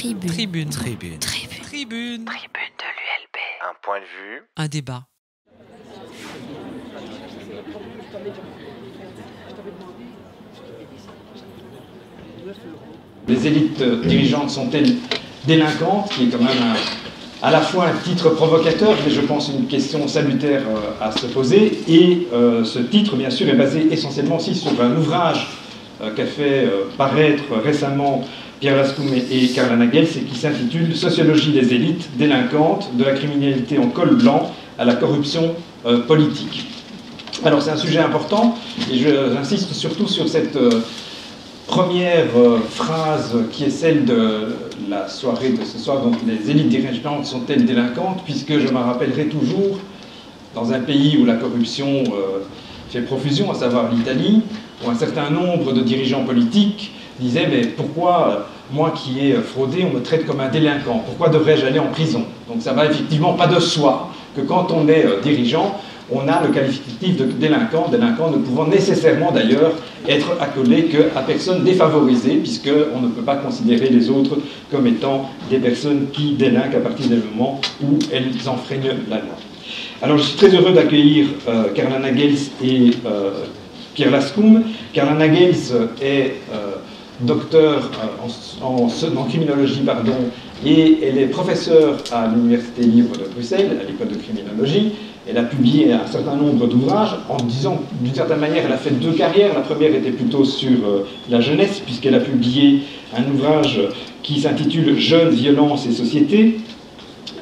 Tribune. Tribune. Tribune. Tribune. Tribune de l'ULB. Un point de vue. Un débat. Les élites dirigeantes sont-elles délinquantes, qui est quand même à la fois un titre provocateur, mais je pense une question salutaire à se poser. Et ce titre, bien sûr, est basé essentiellement aussi sur un ouvrage qu'a fait paraître récemment Pierre Lascoum et Karla Nagels, et qui s'intitule « Sociologie des élites délinquantes, de la criminalité en col blanc à la corruption politique ». Alors c'est un sujet important, et j'insiste surtout sur cette première phrase qui est celle de la soirée de ce soir, donc les élites dirigeantes sont-elles délinquantes, puisque je me rappellerai toujours, dans un pays où la corruption fait profusion, à savoir l'Italie, où un certain nombre de dirigeants politiques disaient « mais pourquoi moi qui ai fraudé, on me traite comme un délinquant? Pourquoi devrais-je aller en prison ?» Donc ça va effectivement pas de soi que quand on est dirigeant, on a le qualificatif de délinquant, délinquant ne pouvant nécessairement d'ailleurs être accolé qu'à personnes défavorisées, puisqu'on ne peut pas considérer les autres comme étant des personnes qui délinquent à partir du moment où elles enfreignent la loi. Alors je suis très heureux d'accueillir Karla Nagels et Pierre Lascoum. Karla Nagels est docteur en criminologie, et elle est professeure à l'Université libre de Bruxelles, à l'école de criminologie. Elle a publié un certain nombre d'ouvrages, en disant d'une certaine manière, elle a fait deux carrières. La première était plutôt sur la jeunesse, puisqu'elle a publié un ouvrage qui s'intitule « Jeunes, violence et société »,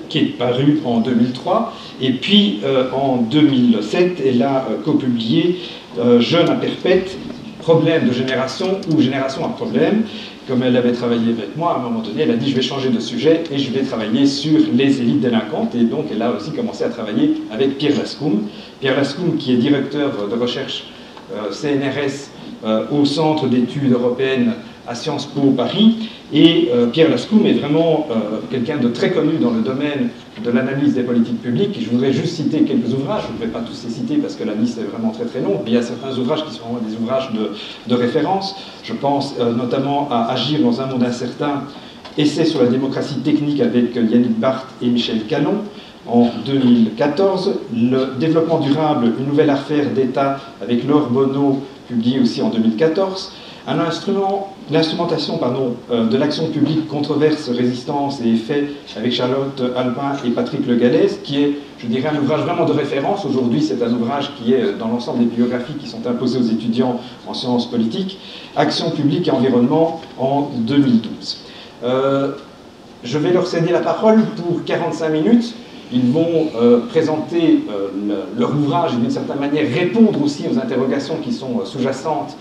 qui est paru en 2003. Et puis, en 2007, elle a copublié « Jeunes à perpète, problème de génération ou génération à problème ». Comme elle avait travaillé avec moi, à un moment donné, elle a dit « je vais changer de sujet et je vais travailler sur les élites délinquantes ». Et donc, elle a aussi commencé à travailler avec Pierre Lascoum. Pierre Lascoum, qui est directeur de recherche CNRS au Centre d'études européennes à Sciences Po Paris. Et Pierre Lascoum est vraiment quelqu'un de très connu dans le domaine de l'analyse des politiques publiques. Et je voudrais juste citer quelques ouvrages. Je ne vais pas tous les citer parce que la liste est vraiment très très longue. Mais il y a certains ouvrages qui sont vraiment des ouvrages de référence. Je pense notamment à Agir dans un monde incertain, essai sur la démocratie technique avec Yannick Barth et Michel Canon en 2014. Le développement durable, une nouvelle affaire d'État avec Laure Bonneau, publié aussi en 2014. L'instrumentation de l'action publique, controverse, résistance et effet avec Charlotte Alpin et Patrick Le Gallès, qui est, je dirais, un ouvrage vraiment de référence. Aujourd'hui, c'est un ouvrage qui est dans l'ensemble des bibliographies qui sont imposées aux étudiants en sciences politiques. Action publique et environnement en 2012. Je vais leur céder la parole pour 45 minutes. Ils vont présenter leur ouvrage et d'une certaine manière répondre aussi aux interrogations qui sont sous-jacentes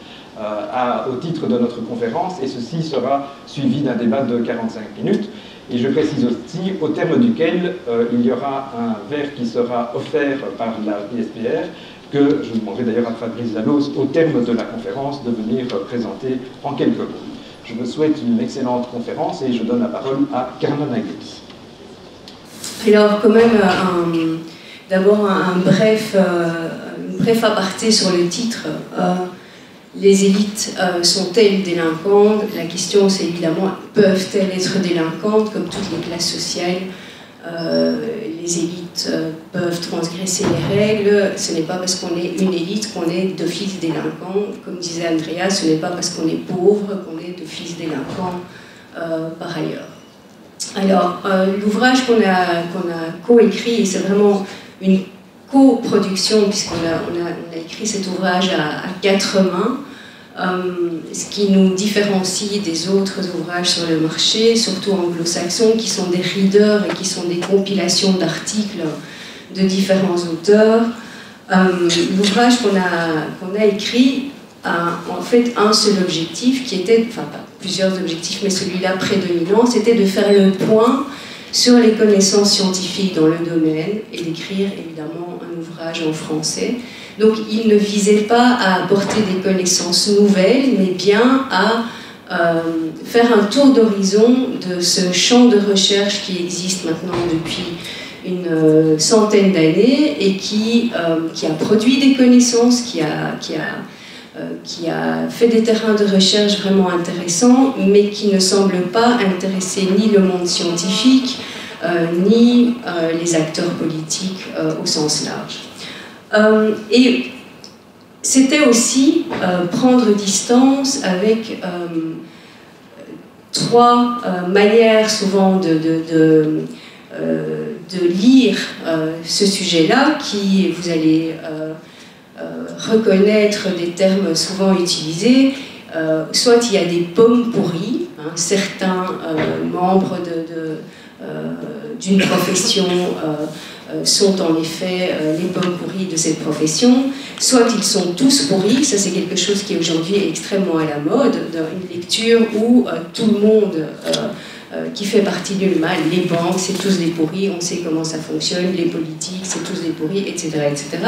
au titre de notre conférence, et ceci sera suivi d'un débat de 45 minutes. Et je précise aussi, au terme duquel il y aura un verre qui sera offert par la PSPR, que je demanderai d'ailleurs à Fabrice Dalloz, au terme de la conférence, de venir présenter en quelques mots. Je vous souhaite une excellente conférence et je donne la parole à Karla Nagels. Alors, quand même, d'abord un bref aparté sur le titre. Les élites sont-elles délinquantes? La question, c'est évidemment, peuvent-elles être délinquantes comme toutes les classes sociales? Les élites peuvent transgresser les règles. Ce n'est pas parce qu'on est une élite qu'on est d'office délinquant. Comme disait Andrea, ce n'est pas parce qu'on est pauvre qu'on est d'office délinquant par ailleurs. Alors, l'ouvrage qu'on a coécrit, c'est vraiment une coproduction, puisqu'on a écrit cet ouvrage à quatre mains, ce qui nous différencie des autres ouvrages sur le marché, surtout anglo-saxons, qui sont des readers et qui sont des compilations d'articles de différents auteurs. L'ouvrage qu'on a écrit a en fait un seul objectif, qui était, enfin pas plusieurs objectifs, mais celui-là prédominant, c'était de faire le point sur les connaissances scientifiques dans le domaine et d'écrire évidemment un ouvrage en français. Donc il ne visait pas à apporter des connaissances nouvelles, mais bien à faire un tour d'horizon de ce champ de recherche qui existe maintenant depuis une centaine d'années et qui a produit des connaissances, qui a qui a fait des terrains de recherche vraiment intéressants, mais qui ne semble pas intéresser ni le monde scientifique, ni les acteurs politiques au sens large. Et c'était aussi prendre distance avec trois manières souvent de lire ce sujet-là, qui, vous allez reconnaître des termes souvent utilisés. Soit il y a des pommes pourries, hein, certains membres d'une profession sont en effet les pommes pourries de cette profession, soit ils sont tous pourris, ça c'est quelque chose qui aujourd'hui est extrêmement à la mode, une lecture où tout le monde qui fait partie du mal, les banques c'est tous des pourris, on sait comment ça fonctionne, les politiques c'est tous des pourris, etc., etc.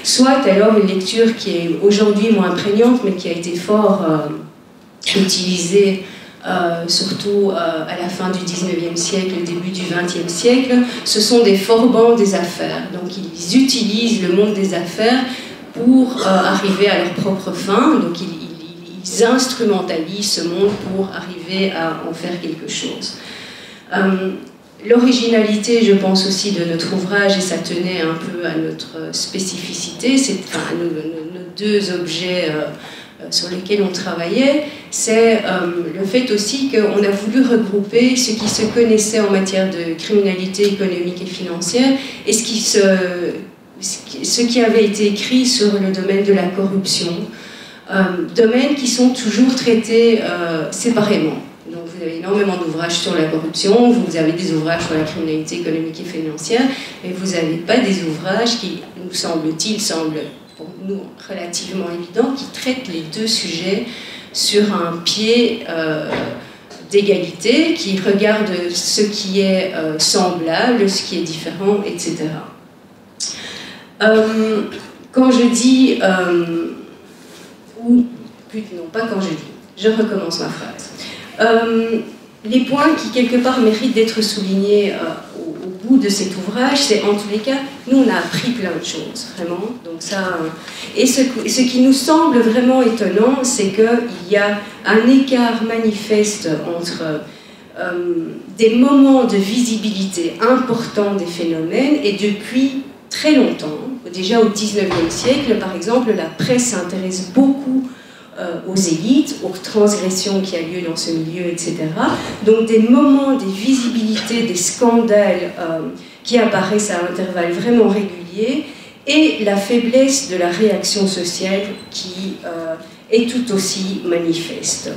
Soit alors une lecture qui est aujourd'hui moins prégnante mais qui a été fort utilisée surtout à la fin du 19e siècle, début du 20e siècle, ce sont des forbans des affaires. Donc ils utilisent le monde des affaires pour arriver à leur propre fin. Donc ils instrumentalisent ce monde pour arriver à en faire quelque chose. L'originalité, je pense aussi, de notre ouvrage, et ça tenait un peu à notre spécificité, c'est nos deux objets sur lesquels on travaillait, c'est le fait aussi qu'on a voulu regrouper ce qui se connaissait en matière de criminalité économique et financière et ce qui avait été écrit sur le domaine de la corruption, domaines qui sont toujours traités séparément. Donc vous avez énormément d'ouvrages sur la corruption, vous avez des ouvrages sur la criminalité économique et financière, mais vous n'avez pas des ouvrages qui, nous semble-t-il, semblent pour nous relativement évident, qui traitent les deux sujets sur un pied d'égalité, qui regarde ce qui est semblable, ce qui est différent, etc. Quand je dis, ou plutôt non, pas quand je dis, je recommence ma phrase. Les points qui quelque part méritent d'être soulignés au bout de cet ouvrage, c'est en tous les cas, nous on a appris plein de choses, vraiment. Donc ça, et ce qui nous semble vraiment étonnant, c'est qu'il y a un écart manifeste entre des moments de visibilité importants des phénomènes et depuis très longtemps, déjà au 19e siècle par exemple, la presse s'intéresse beaucoup aux élites, aux transgressions qui a lieu dans ce milieu, etc. Donc des moments, des visibilités, des scandales qui apparaissent à intervalles vraiment réguliers et la faiblesse de la réaction sociale qui est tout aussi manifeste.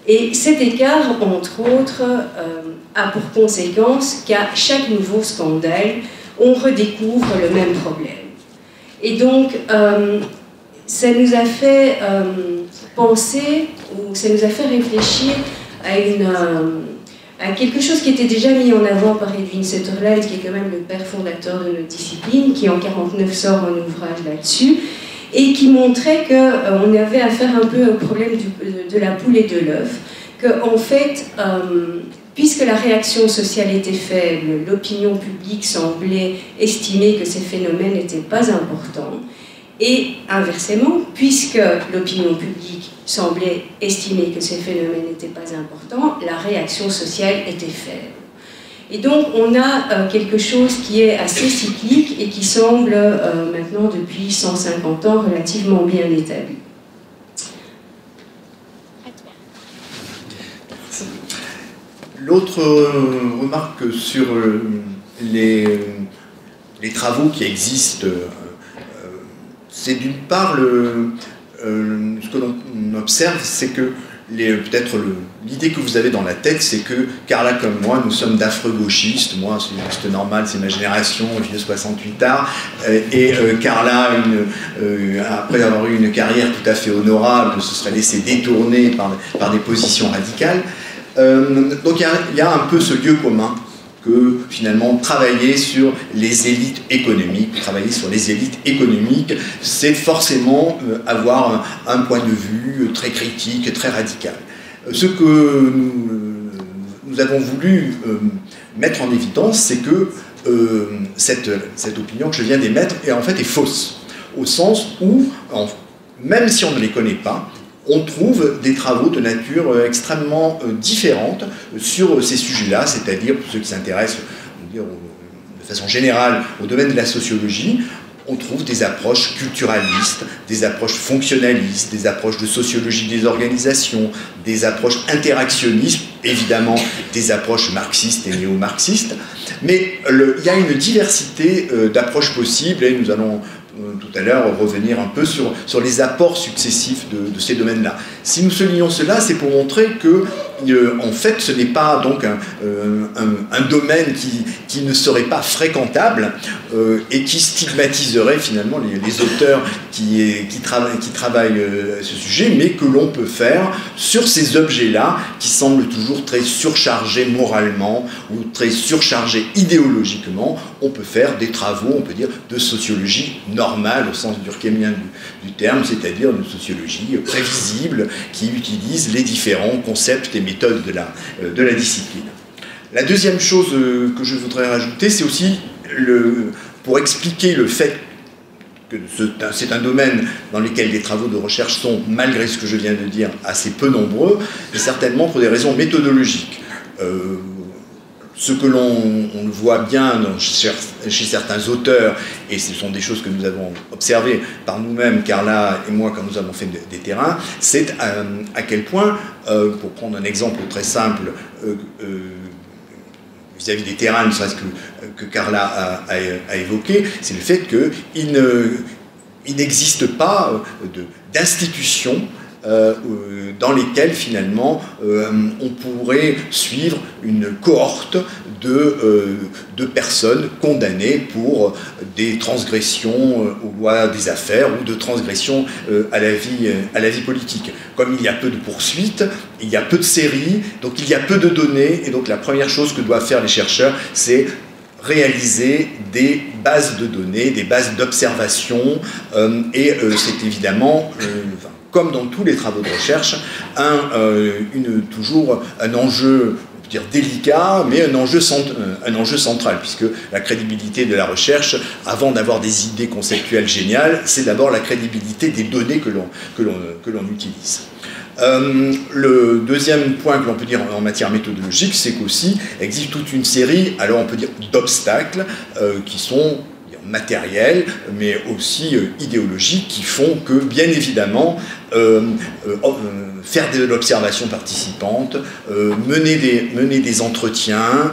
Et cet écart, entre autres, a pour conséquence qu'à chaque nouveau scandale, on redécouvre le même problème. Et donc, ça nous a fait penser, ou ça nous a fait réfléchir à quelque chose qui était déjà mis en avant par Edwin Sutherland, qui est quand même le père fondateur de notre discipline, qui en 1949 sort un ouvrage là-dessus, et qui montrait qu'on avait affaire un peu au problème de la poule et de l'œuf, qu'en fait, puisque la réaction sociale était faible, l'opinion publique semblait estimer que ces phénomènes n'étaient pas importants, et inversement, puisque l'opinion publique semblait estimer que ces phénomènes n'étaient pas importants, la réaction sociale était faible. Et donc on a quelque chose qui est assez cyclique et qui semble maintenant depuis 150 ans relativement bien établi. L'autre remarque sur les travaux qui existent, c'est d'une part, ce que l'on observe, c'est que peut-être l'idée que vous avez dans la tête, c'est que Carla comme moi, nous sommes d'affreux gauchistes. Moi, c'est normal, c'est ma génération, vieux 68 ans. Et Carla, après avoir eu une carrière tout à fait honorable, se serait laissée détourner par des positions radicales. Donc il y a un peu ce lieu commun que finalement travailler sur les élites économiques, c'est forcément avoir un point de vue très critique, très radical. Ce que nous avons voulu mettre en évidence, c'est que cette opinion que je viens d'émettre est fausse, au sens où même si on ne les connaît pas, on trouve des travaux de nature extrêmement différente sur ces sujets-là, c'est-à-dire pour ceux qui s'intéressent de façon générale au domaine de la sociologie, on trouve des approches culturalistes, des approches fonctionnalistes, des approches de sociologie des organisations, des approches interactionnistes, évidemment des approches marxistes et néo-marxistes, mais il y a une diversité d'approches possibles et nous allons tout à l'heure revenir un peu sur les apports successifs de ces domaines-là. Si nous soulignons cela, c'est pour montrer que, en fait, ce n'est pas donc un domaine qui ne serait pas fréquentable et qui stigmatiserait finalement les auteurs qui travaillent ce sujet, mais que l'on peut faire sur ces objets-là qui semblent toujours très surchargés moralement ou très surchargés idéologiquement. On peut faire des travaux, on peut dire, de sociologie normale au sens durkheimien du terme, c'est-à-dire une sociologie prévisible qui utilise les différents concepts et méthodes de la discipline. La deuxième chose que je voudrais rajouter, c'est aussi pour expliquer le fait que c'est un domaine dans lequel les travaux de recherche sont, malgré ce que je viens de dire, assez peu nombreux, et certainement pour des raisons méthodologiques. Ce que l'on voit bien chez certains auteurs, et ce sont des choses que nous avons observées par nous-mêmes, Carla et moi, quand nous avons fait des terrains, c'est à quel point, pour prendre un exemple très simple, vis-à-vis des terrains, ne serait-ce que Carla a évoqué, c'est le fait qu'il n'existe pas d'institution dans lesquelles finalement on pourrait suivre une cohorte de personnes condamnées pour des transgressions aux lois des affaires ou de transgressions à la vie politique. Comme il y a peu de poursuites, il y a peu de séries, donc il y a peu de données, et donc la première chose que doivent faire les chercheurs, c'est réaliser des bases de données, des bases d'observation, et c'est évidemment comme dans tous les travaux de recherche, toujours un enjeu, on peut dire délicat, mais un enjeu central, puisque la crédibilité de la recherche, avant d'avoir des idées conceptuelles géniales, c'est d'abord la crédibilité des données que l'on utilise. Le deuxième point que l'on peut dire en matière méthodologique, c'est qu'aussi existe toute une série, alors on peut dire d'obstacles, qui sont matériels, mais aussi idéologiques, qui font que, bien évidemment, faire de l'observation participante, mener des entretiens,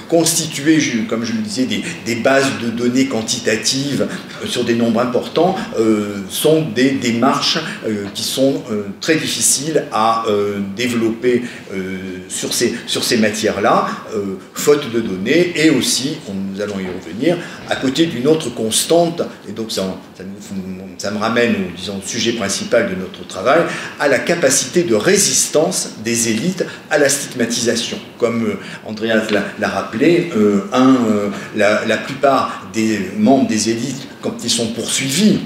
constituer, comme je le disais, des bases de données quantitatives sur des nombres importants, sont des démarches qui sont très difficiles à développer sur ces matières-là, faute de données, et aussi, nous allons y revenir, à côté d'une autre constante, et donc ça me ramène au sujet principal de notre travail, à la capacité de résistance des élites à la stigmatisation. Comme Andreas l'a rappelé, la plupart des membres des élites, quand ils sont poursuivis,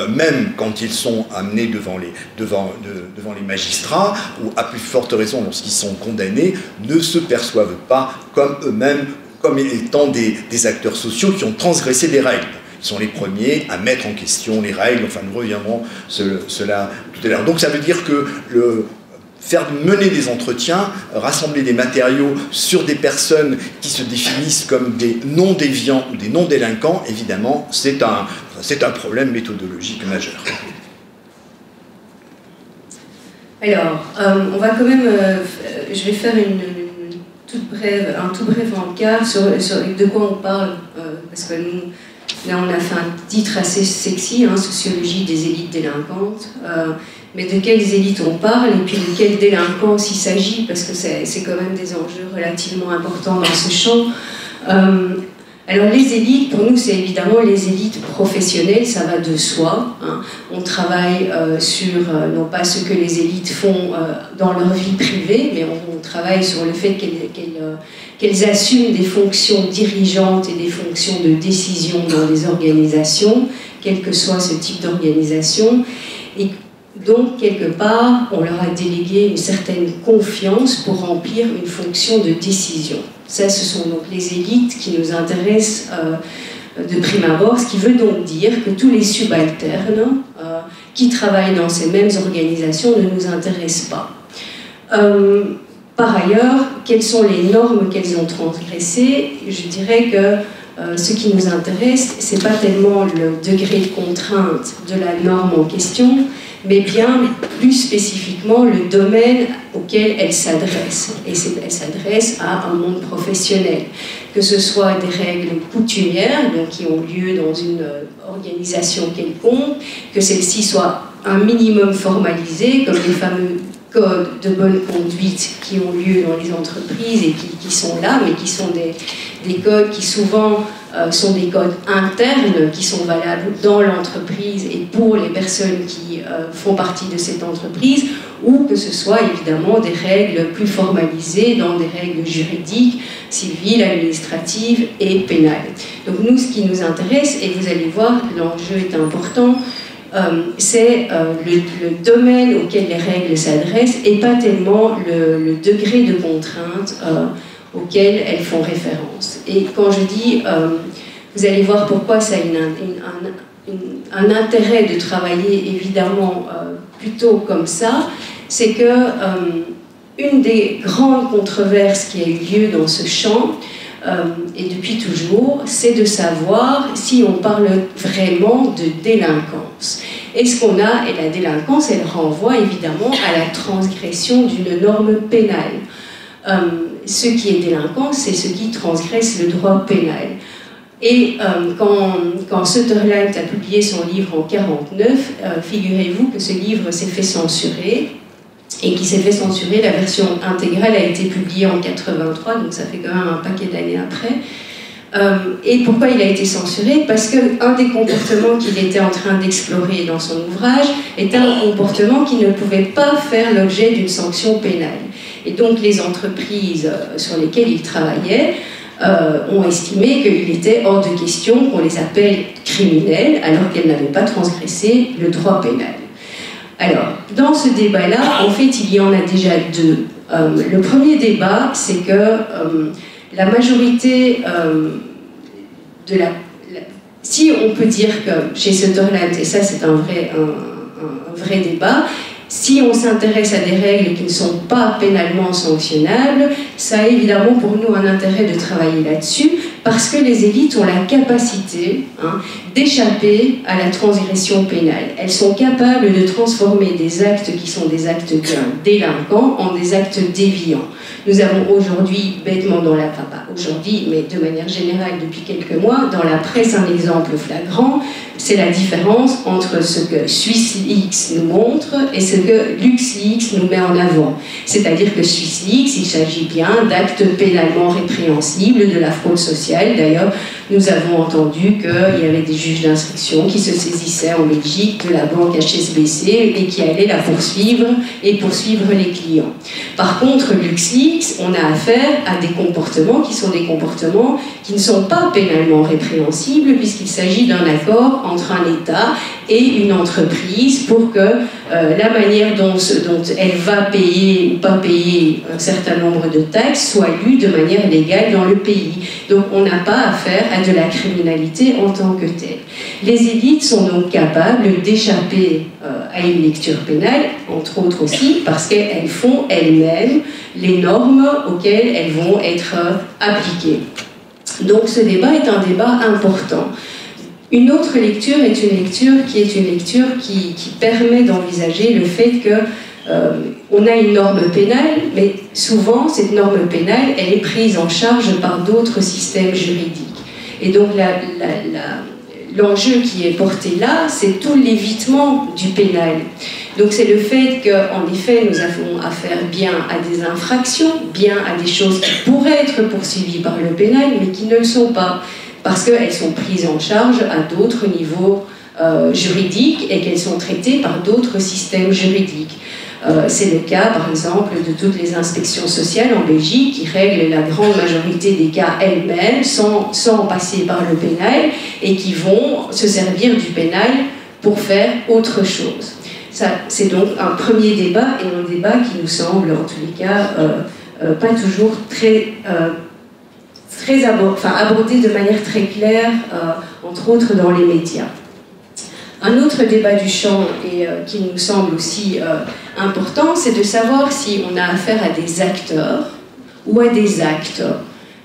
même quand ils sont amenés devant les magistrats, ou à plus forte raison lorsqu'ils sont condamnés, ne se perçoivent pas comme eux-mêmes, comme étant des acteurs sociaux qui ont transgressé les règles. Ils sont les premiers à mettre en question les règles, enfin nous reviendrons cela tout à l'heure. Donc ça veut dire que mener des entretiens, rassembler des matériaux sur des personnes qui se définissent comme des non-déviants ou des non-délinquants, évidemment, c'est un problème méthodologique majeur. Alors, on va quand même, je vais faire un tout bref encart sur de quoi on parle, parce que nous, là on a fait un titre assez sexy, sociologie des élites délinquantes, mais de quelles élites on parle et puis de quelle délinquance il s'agit, parce que c'est quand même des enjeux relativement importants dans ce champ. Alors les élites, pour nous, c'est évidemment les élites professionnelles, ça va de soi. On travaille sur, non pas ce que les élites font dans leur vie privée, mais on travaille sur le fait qu'elles assument des fonctions dirigeantes et des fonctions de décision dans les organisations, quel que soit ce type d'organisation. Et donc, quelque part, on leur a délégué une certaine confiance pour remplir une fonction de décision. Ça, ce sont donc les élites qui nous intéressent de prime abord, ce qui veut donc dire que tous les subalternes, qui travaillent dans ces mêmes organisations ne nous intéressent pas. Par ailleurs, quelles sont les normes qu'elles ont transgressées? Je dirais que ce qui nous intéresse, ce n'est pas tellement le degré de contrainte de la norme en question, mais bien plus spécifiquement le domaine auquel elle s'adresse. Et elle s'adresse à un monde professionnel, que ce soit des règles coutumières, donc qui ont lieu dans une organisation quelconque, que celles-ci soient un minimum formalisées, comme les fameux codes de bonne conduite qui ont lieu dans les entreprises et qui sont là, mais qui sont des codes qui souvent sont des codes internes qui sont valables dans l'entreprise et pour les personnes qui font partie de cette entreprise, ou que ce soit évidemment des règles plus formalisées dans des règles juridiques, civiles, administratives et pénales. Donc nous, ce qui nous intéresse, et vous allez voir, l'enjeu est important, c'est le domaine auquel les règles s'adressent et pas tellement le degré de contrainte auquel elles font référence. Et quand je dis, vous allez voir pourquoi ça a un intérêt de travailler évidemment plutôt comme ça, c'est que une des grandes controverses qui a eu lieu dans ce champ, et depuis toujours, c'est de savoir si on parle vraiment de délinquance. Et ce qu'on a, et la délinquance, elle renvoie évidemment à la transgression d'une norme pénale. Ce qui est délinquant, c'est ce qui transgresse le droit pénal. Et quand Sutherland a publié son livre en 1949, figurez-vous que ce livre s'est fait censurer, et qui s'est fait censurer, la version intégrale a été publiée en 1983, donc ça fait quand même un paquet d'années après. Et pourquoi il a été censuré? Parce qu'un des comportements qu'il était en train d'explorer dans son ouvrage était un comportement qui ne pouvait pas faire l'objet d'une sanction pénale. Et donc les entreprises sur lesquelles il travaillait ont estimé qu'il était hors de question qu'on les appelle criminels alors qu'elles n'avaient pas transgressé le droit pénal. Alors, dans ce débat-là, en fait, il y en a déjà deux. Le premier débat, c'est que la majorité de la... Si on peut dire que chez Sutherland, et ça c'est un vrai débat, si on s'intéresse à des règles qui ne sont pas pénalement sanctionnables, ça a évidemment pour nous un intérêt de travailler là-dessus, parce que les élites ont la capacité d'échapper à la transgression pénale. Elles sont capables de transformer des actes qui sont des actes délinquants en des actes déviants. Nous avons aujourd'hui, bêtement dans la... Enfin, pas aujourd'hui, mais de manière générale depuis quelques mois, dans la presse un exemple flagrant, c'est la différence entre ce que SwissLeaks nous montre et ce que LuxLeaks nous met en avant. C'est-à-dire que SwissLeaks, il s'agit bien d'actes pénalement répréhensibles, de la fraude sociale. D'ailleurs, nous avons entendu qu'il y avait des juges d'instruction qui se saisissaient en Belgique de la banque HSBC et qui allaient la poursuivre et poursuivre les clients. Par contre, LuxLeaks, on a affaire à des comportements qui sont des comportements qui ne sont pas pénalement répréhensibles puisqu'il s'agit d'un accord entre un État et une entreprise pour que la manière dont elle va payer ou pas payer un certain nombre de taxes soit lue de manière légale dans le pays. Donc on n'a pas affaire à de la criminalité en tant que telle. Les élites sont donc capables d'échapper à une lecture pénale, entre autres aussi parce qu'elles font elles-mêmes les normes auxquelles elles vont être appliquées. Donc ce débat est un débat important. Une autre lecture est une lecture qui permet d'envisager le fait qu'on a une norme pénale, mais souvent cette norme pénale, elle est prise en charge par d'autres systèmes juridiques. Et donc l'enjeu qui est porté là, c'est tout l'évitement du pénal. Donc c'est le fait qu'en effet, nous avons affaire bien à des infractions, bien à des choses qui pourraient être poursuivies par le pénal, mais qui ne le sont pas, parce qu'elles sont prises en charge à d'autres niveaux juridiques et qu'elles sont traitées par d'autres systèmes juridiques. C'est le cas, par exemple, de toutes les inspections sociales en Belgique qui règlent la grande majorité des cas elles-mêmes sans passer par le pénal et qui vont se servir du pénal pour faire autre chose. C'est donc un premier débat et un débat qui nous semble, en tous les cas, pas toujours abordé de manière très claire, entre autres dans les médias. Un autre débat du champ, et qui nous semble aussi important, c'est de savoir si on a affaire à des acteurs ou à des actes.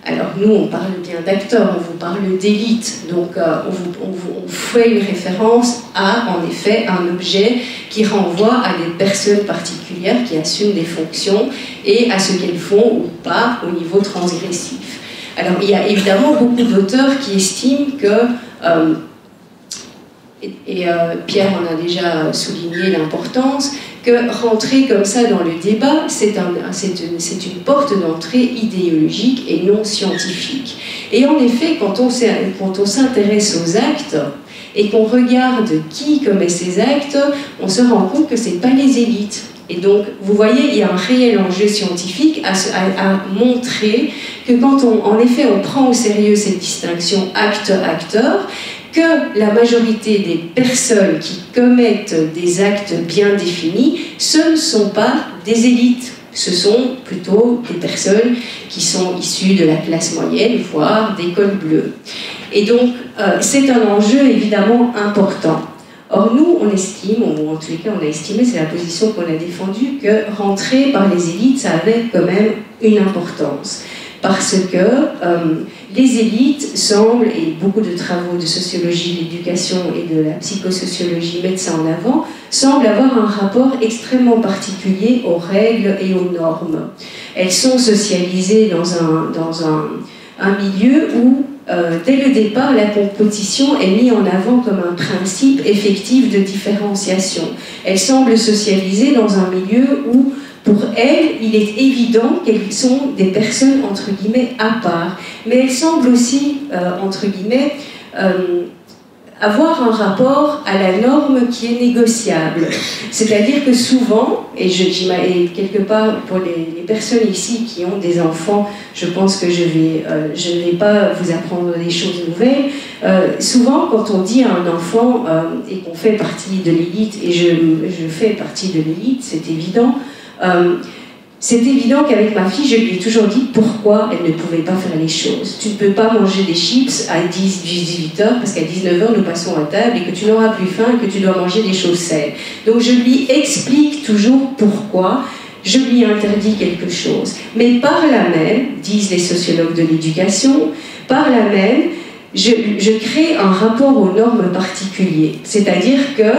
Alors nous, on parle bien d'acteurs, on vous parle d'élite, donc on fait une référence à, en effet, un objet qui renvoie à des personnes particulières qui assument des fonctions et à ce qu'elles font ou pas au niveau transgressif. Alors il y a évidemment beaucoup d'auteurs qui estiment que, Pierre en a déjà souligné l'importance, que rentrer comme ça dans le débat, c'est une porte d'entrée idéologique et non scientifique. Et en effet, quand on s'intéresse aux actes et qu'on regarde qui commet ces actes, on se rend compte que ce n'est pas les élites. Et donc, vous voyez, il y a un réel enjeu scientifique à montrer que quand en effet, on prend au sérieux cette distinction acte-acteur, que la majorité des personnes qui commettent des actes bien définis, ce ne sont pas des élites. Ce sont plutôt des personnes qui sont issues de la classe moyenne, voire des cols bleus. Et donc, c'est un enjeu évidemment important. Or, nous, on estime, ou en tous les cas, on a estimé, c'est la position qu'on a défendue, que rentrer par les élites, ça avait quand même une importance. Parce que les élites semblent, et beaucoup de travaux de sociologie de l'éducation et de la psychosociologie mettent ça en avant, semblent avoir un rapport extrêmement particulier aux règles et aux normes. Elles sont socialisées dans un milieu où, dès le départ, la compétition est mise en avant comme un principe effectif de différenciation. Elles semblent socialisées dans un milieu où, pour elles, il est évident qu'elles sont des personnes, entre guillemets, à part. Mais elles semblent aussi, entre guillemets, avoir un rapport à la norme qui est négociable. C'est-à-dire que souvent, et quelque part, pour les personnes ici qui ont des enfants, je pense que je ne vais pas vous apprendre des choses nouvelles. Souvent, quand on dit à un enfant, et qu'on fait partie de l'élite, et je fais partie de l'élite, c'est évident, c'est évident qu'avec ma fille, je lui ai toujours dit pourquoi elle ne pouvait pas faire les choses. Tu ne peux pas manger des chips à 18 heures, parce qu'à 19 heures, nous passons à table et que tu n'auras plus faim et que tu dois manger des choses saines. Donc je lui explique toujours pourquoi je lui interdis quelque chose. Mais par là même, disent les sociologues de l'éducation, par là même, je crée un rapport aux normes particuliers. C'est-à-dire que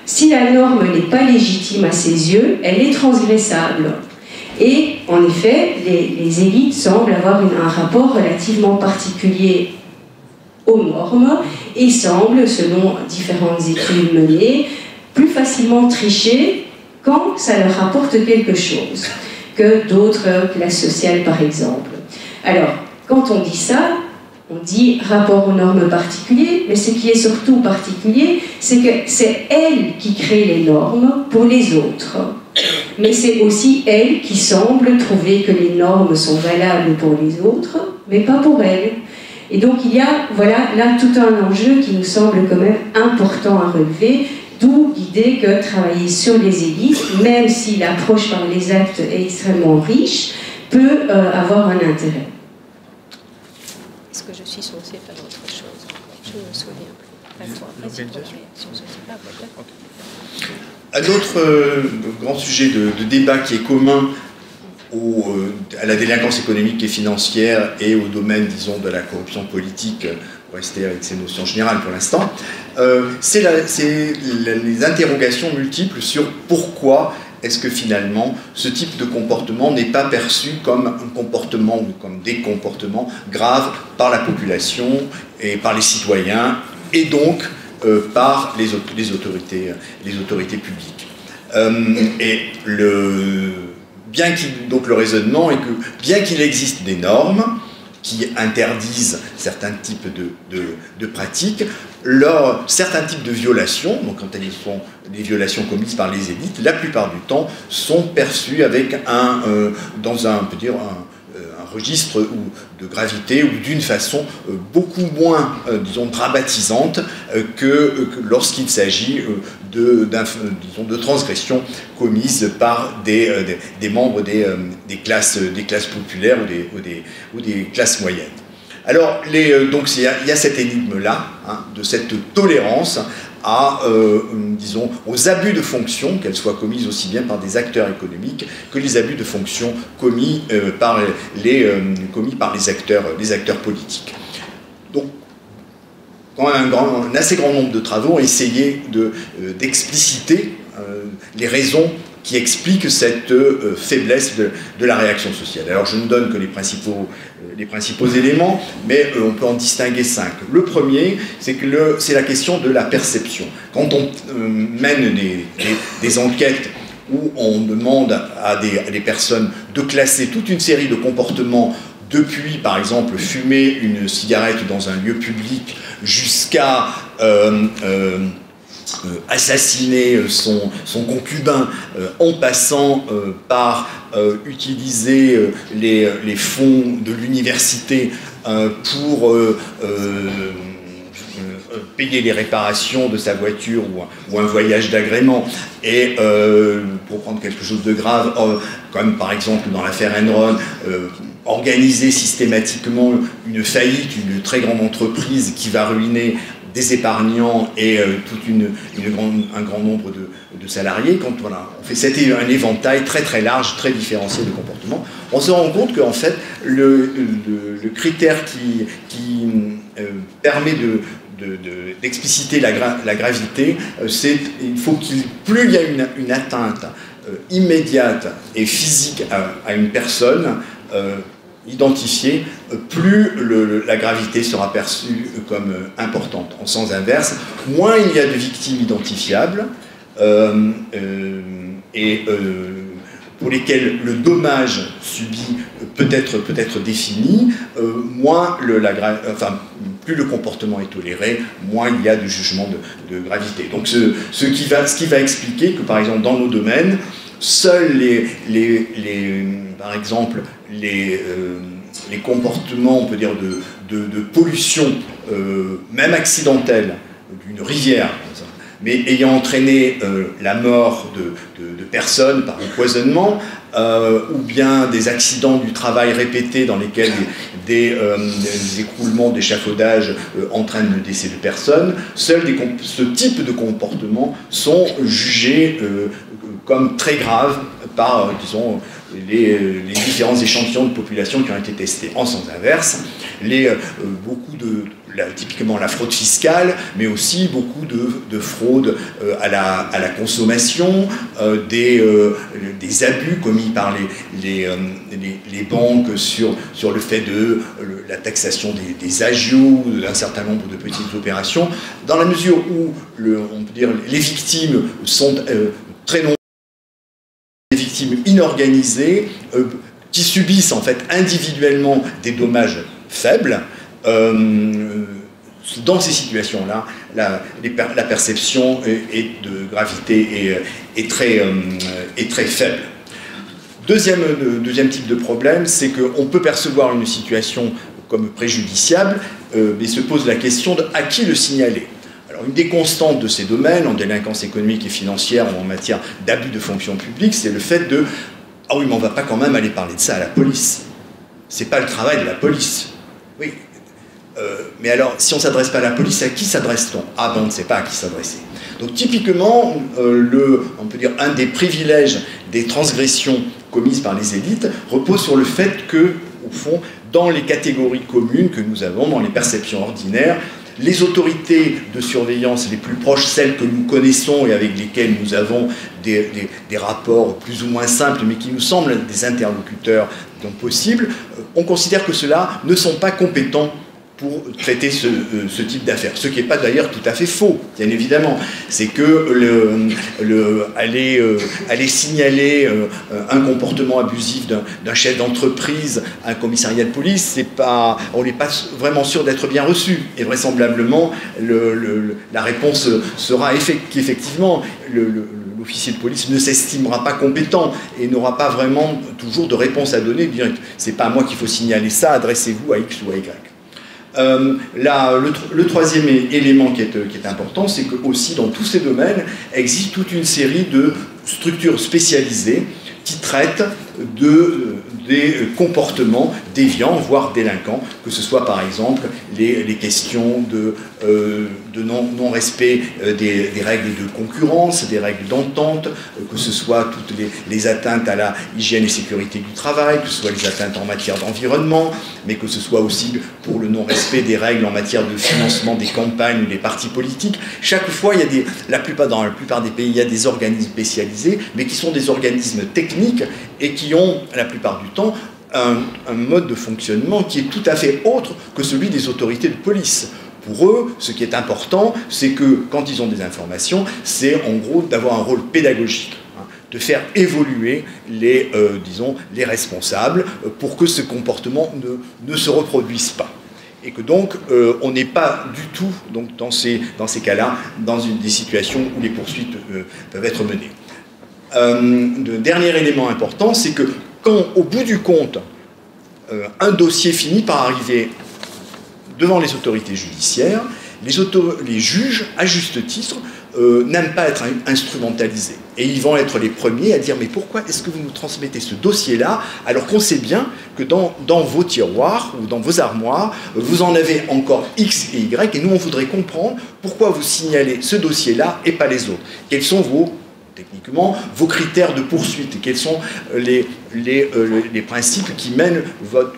si la norme n'est pas légitime à ses yeux, elle est transgressable. Et en effet, les élites semblent avoir un rapport relativement particulier aux normes et semblent, selon différentes études menées, plus facilement tricher quand ça leur rapporte quelque chose que d'autres classes sociales, par exemple. Alors, quand on dit ça, on dit rapport aux normes particuliers, mais ce qui est surtout particulier, c'est que c'est elle qui crée les normes pour les autres. Mais c'est aussi elle qui semble trouver que les normes sont valables pour les autres, mais pas pour elle. Et donc il y a, voilà, là tout un enjeu qui nous semble quand même important à relever, d'où l'idée que travailler sur les élites, même si l'approche par les actes est extrêmement riche, peut avoir un intérêt. Est-ce que je suis censée faire autre chose encore? Je ne me souviens plus. À toi, vas-y pour la réaction, je ne sais pas. Un autre grand sujet de débat qui est commun à la délinquance économique et financière et au domaine, disons, de la corruption politique, pour rester avec ces notions générales pour l'instant, c'est les interrogations multiples sur pourquoi est-ce que finalement ce type de comportement n'est pas perçu comme un comportement ou comme des comportements graves par la population et par les citoyens et donc par les autorités publiques. Donc le raisonnement est que bien qu'il existe des normes qui interdisent certains types de pratiques, certains types de violations, donc quand elles sont des violations commises par les élites, la plupart du temps sont perçues avec dans un registre de gravité ou d'une façon beaucoup moins, disons, dramatisante que lorsqu'il s'agit de transgressions commises par des membres des classes populaires ou des classes moyennes. Alors, donc il y a cette énigme-là, de cette tolérance disons, aux abus de fonction, qu'elles soient commises aussi bien par des acteurs économiques que les abus de fonction commis par les acteurs politiques. Donc, quand un assez grand nombre de travaux ont essayé d'expliciter les raisons qui expliquent cette faiblesse de la réaction sociale. Alors je ne donne que les principaux éléments, mais on peut en distinguer 5. Le premier, c'est la question de la perception. Quand on mène des enquêtes où on demande à des personnes de classer toute une série de comportements, depuis par exemple fumer une cigarette dans un lieu public jusqu'à assassiner son concubin en passant par utiliser les fonds de l'université pour payer les réparations de sa voiture ou un voyage d'agrément. Et pour prendre quelque chose de grave, comme par exemple dans l'affaire Enron, organiser systématiquement une faillite, une très grande entreprise qui va ruiner des épargnants et un grand nombre de salariés. Quand voilà, on fait un éventail très très large, très différencié de comportements, on se rend compte qu'en fait le critère qui permet d'expliciter la gravité, il faut plus il y a une atteinte immédiate et physique à une personne identifiée, plus la gravité sera perçue comme importante. En sens inverse, moins il y a de victimes identifiables pour lesquelles le dommage subi peut être défini, plus le comportement est toléré, moins il y a de jugement de gravité. Donc ce qui va expliquer que, par exemple, dans nos domaines, seuls par exemple, les comportements, on peut dire, de pollution, même accidentelle, d'une rivière, mais ayant entraîné la mort de personnes par empoisonnement, ou bien des accidents du travail répétés dans lesquels des écroulements d'échafaudage entraînent le décès de personnes, seuls ce type de comportements sont jugés comme très graves par, disons, les différents échantillons de population qui ont été testés. En sens inverse, typiquement la fraude fiscale, mais aussi beaucoup de fraudes à la consommation, des abus commis par les banques sur le fait de la taxation des agios, d'un certain nombre de petites opérations, dans la mesure où on peut dire, les victimes sont très nombreuses, des victimes inorganisées qui subissent en fait individuellement des dommages faibles. Dans ces situations-là, la perception de gravité est très faible. Deuxième type de problème, c'est qu'on peut percevoir une situation comme préjudiciable, mais se pose la question de à qui le signaler. Alors, une des constantes de ces domaines, en délinquance économique et financière ou en matière d'abus de fonction publique, c'est le fait de « Ah oui, mais on ne va pas quand même aller parler de ça à la police. C'est pas le travail de la police. » Oui. Mais alors, si on ne s'adresse pas à la police, à qui s'adresse-t-on? Ah ben, on ne sait pas à qui s'adresser. Donc typiquement, on peut dire un des privilèges des transgressions commises par les élites repose sur le fait que, au fond, dans les catégories communes que nous avons, dans les perceptions ordinaires, les autorités de surveillance les plus proches, celles que nous connaissons et avec lesquelles nous avons des rapports plus ou moins simples, mais qui nous semblent des interlocuteurs donc possibles, on considère que ceux-là ne sont pas compétents pour traiter ce type d'affaires. Ce qui n'est pas d'ailleurs tout à fait faux, bien évidemment. C'est que aller signaler un comportement abusif d'un chef d'entreprise à un commissariat de police, on n'est pas vraiment sûr d'être bien reçu. Et vraisemblablement, la réponse sera qu'effectivement, l'officier de police ne s'estimera pas compétent et n'aura pas vraiment toujours de réponse à donner. C'est pas à moi qu'il faut signaler ça, adressez-vous à X ou à Y. Le troisième élément qui est important, c'est que aussi dans tous ces domaines existe toute une série de structures spécialisées qui traitent des comportements, déviants, voire délinquants, que ce soit par exemple les questions de non-respect des règles de concurrence, des règles d'entente, que ce soit toutes les atteintes à la hygiène et sécurité du travail, que ce soit les atteintes en matière d'environnement, mais que ce soit aussi pour le non-respect des règles en matière de financement des campagnes ou des partis politiques. Chaque fois, il y a dans la plupart des pays, il y a des organismes spécialisés, mais qui sont des organismes techniques et qui ont, la plupart du temps, un mode de fonctionnement qui est tout à fait autre que celui des autorités de police. Pour eux, ce qui est important, c'est que quand ils ont des informations, c'est en gros d'avoir un rôle pédagogique, de faire évoluer les responsables pour que ce comportement ne se reproduise pas. Et que donc, on n'est pas du tout donc, dans ces cas-là, dans des situations où les poursuites peuvent être menées. Le dernier élément important, c'est que quand, au bout du compte, un dossier finit par arriver devant les autorités judiciaires, les juges, à juste titre, n'aiment pas être instrumentalisés. Et ils vont être les premiers à dire « Mais pourquoi est-ce que vous nous transmettez ce dossier-là alors qu'on sait bien que dans vos tiroirs ou dans vos armoires, vous en avez encore X et Y, et nous, on voudrait comprendre pourquoi vous signalez ce dossier-là et pas les autres. Quels sont techniquement, vos critères de poursuite, et quels sont les principes qui mènent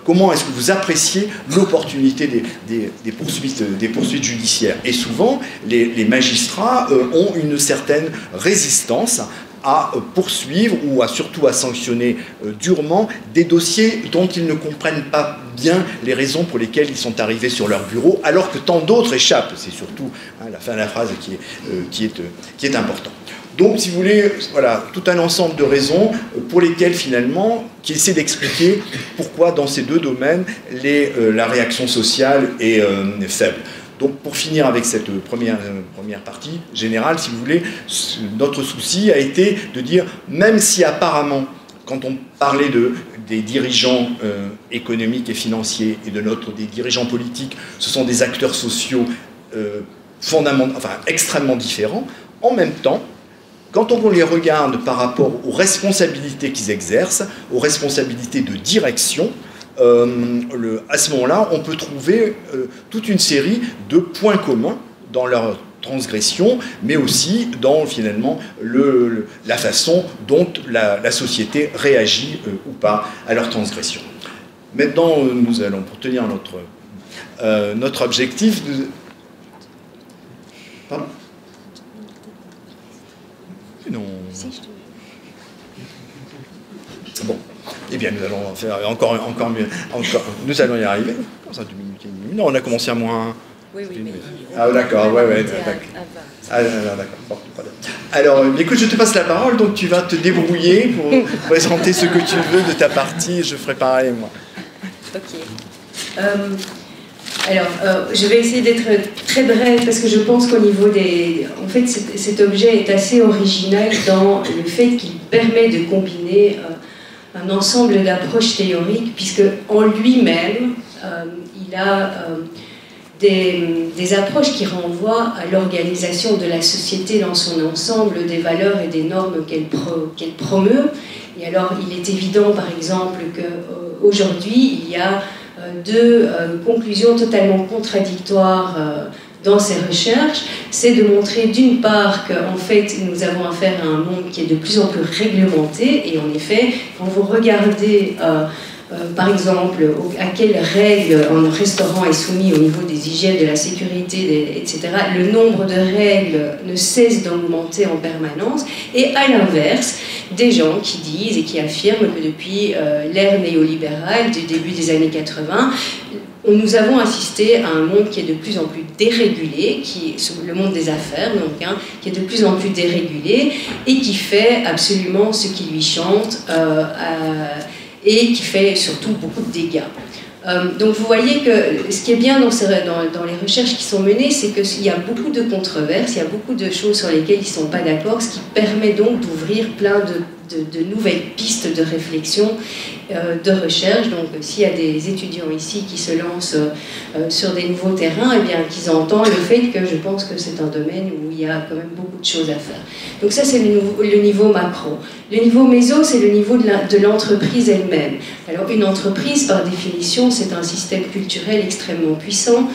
comment est-ce que vous appréciez l'opportunité des poursuites judiciaires. Et souvent, les magistrats ont une certaine résistance à poursuivre ou surtout à sanctionner durement des dossiers dont ils ne comprennent pas bien les raisons pour lesquelles ils sont arrivés sur leur bureau, alors que tant d'autres échappent. C'est surtout la fin de la phrase qui est important. Donc, si vous voulez, voilà, tout un ensemble de raisons pour lesquelles, finalement, qui essaient d'expliquer pourquoi, dans ces deux domaines, la réaction sociale est faible. Donc, pour finir avec cette première partie générale, si vous voulez, notre souci a été de dire, même si apparemment, quand on parlait des dirigeants économiques et financiers et des dirigeants politiques, ce sont des acteurs sociaux extrêmement différents, en même temps, quand on les regarde par rapport aux responsabilités qu'ils exercent, aux responsabilités de direction, à ce moment-là, on peut trouver toute une série de points communs dans leur transgression, mais aussi dans, finalement, la façon dont la société réagit ou pas à leur transgression. Maintenant, nous allons, pour tenir notre objectif... Pardon ? Non. Bon, eh bien nous allons faire encore mieux. Nous allons y arriver. Comment ça, 2 minutes et demie? Non, on a commencé à moins. Oui, mais ah d'accord, ouais, d'accord. Ah d'accord. Bon, alors, écoute, je te passe la parole, donc tu vas te débrouiller pour présenter ce que tu veux de ta partie. Je ferai pareil, moi. Ok. Alors, je vais essayer d'être très brève parce que je pense qu'au niveau en fait, cet objet est assez original dans le fait qu'il permet de combiner un ensemble d'approches théoriques, puisque en lui-même, il a des approches qui renvoient à l'organisation de la société dans son ensemble, des valeurs et des normes qu'elle promeut. Et alors, il est évident, par exemple, qu'aujourd'hui, il y a deux conclusions totalement contradictoires dans ces recherches. C'est de montrer d'une part qu'en fait nous avons affaire à un monde qui est de plus en plus réglementé, et en effet quand vous regardez par exemple à quelles règles un restaurant est soumis au niveau des hygiènes, de la sécurité, etc., le nombre de règles ne cesse d'augmenter en permanence, et à l'inverse, des gens qui disent et qui affirment que depuis l'ère néolibérale du début des années 80, nous avons assisté à un monde qui est de plus en plus dérégulé, qui est le monde des affaires, donc, qui est de plus en plus dérégulé et qui fait absolument ce qui lui chante et qui fait surtout beaucoup de dégâts. Donc vous voyez que ce qui est bien dans les recherches qui sont menées, c'est qu'il y a beaucoup de controverses, il y a beaucoup de choses sur lesquelles ils ne sont pas d'accord, ce qui permet donc d'ouvrir plein de nouvelles pistes de réflexion, de recherche. Donc s'il y a des étudiants ici qui se lancent sur des nouveaux terrains, eh bien qu'ils entendent le fait que je pense que c'est un domaine où il y a quand même beaucoup de choses à faire. Donc ça, c'est le niveau macro. Le niveau méso, c'est le niveau de l'entreprise elle-même. Alors une entreprise, par définition, c'est un système culturel extrêmement puissant.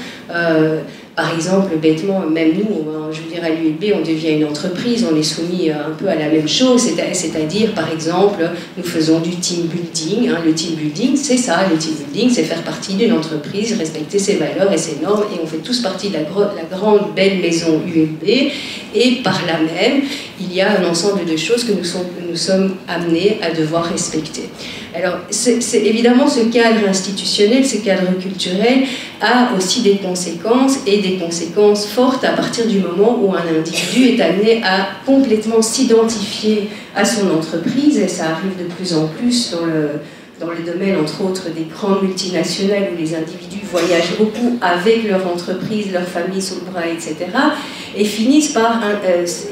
Par exemple, bêtement, même nous, je veux dire, à l'ULB, on devient une entreprise, on est soumis un peu à la même chose, c'est-à-dire, par exemple, nous faisons du team building. Le team building, c'est ça, le team building, c'est faire partie d'une entreprise, respecter ses valeurs et ses normes, et on fait tous partie de la grande, belle maison ULB, et par là même, il y a un ensemble de choses que nous sommes amenés à devoir respecter. Alors, évidemment, ce cadre institutionnel, ce cadre culturel, a aussi des conséquences, et des conséquences fortes à partir du moment où un individu est amené à complètement s'identifier à son entreprise, et ça arrive de plus en plus dans le domaine, entre autres, des grandes multinationales où les individus voyagent beaucoup avec leur entreprise, leur famille sous le bras, etc., et finissent par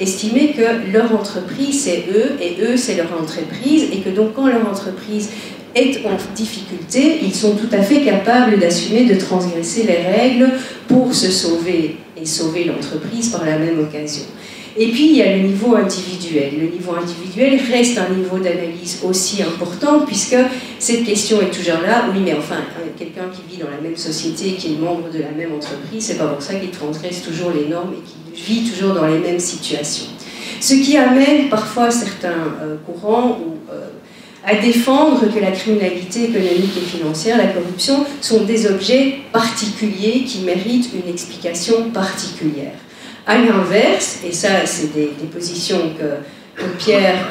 estimer que leur entreprise, c'est eux, et eux, c'est leur entreprise, et que donc quand leur entreprise est en difficulté, ils sont tout à fait capables d'assumer, de transgresser les règles pour se sauver et sauver l'entreprise par la même occasion. Et puis, il y a le niveau individuel. Le niveau individuel reste un niveau d'analyse aussi important, puisque cette question est toujours là. Oui, mais enfin, quelqu'un qui vit dans la même société, qui est membre de la même entreprise, c'est pas pour ça qu'il transgresse toujours les normes et qu'il vit toujours dans les mêmes situations. Ce qui amène parfois certains courants à défendre que la criminalité économique et financière, la corruption, sont des objets particuliers qui méritent une explication particulière. À l'inverse, et ça c'est des positions que Pierre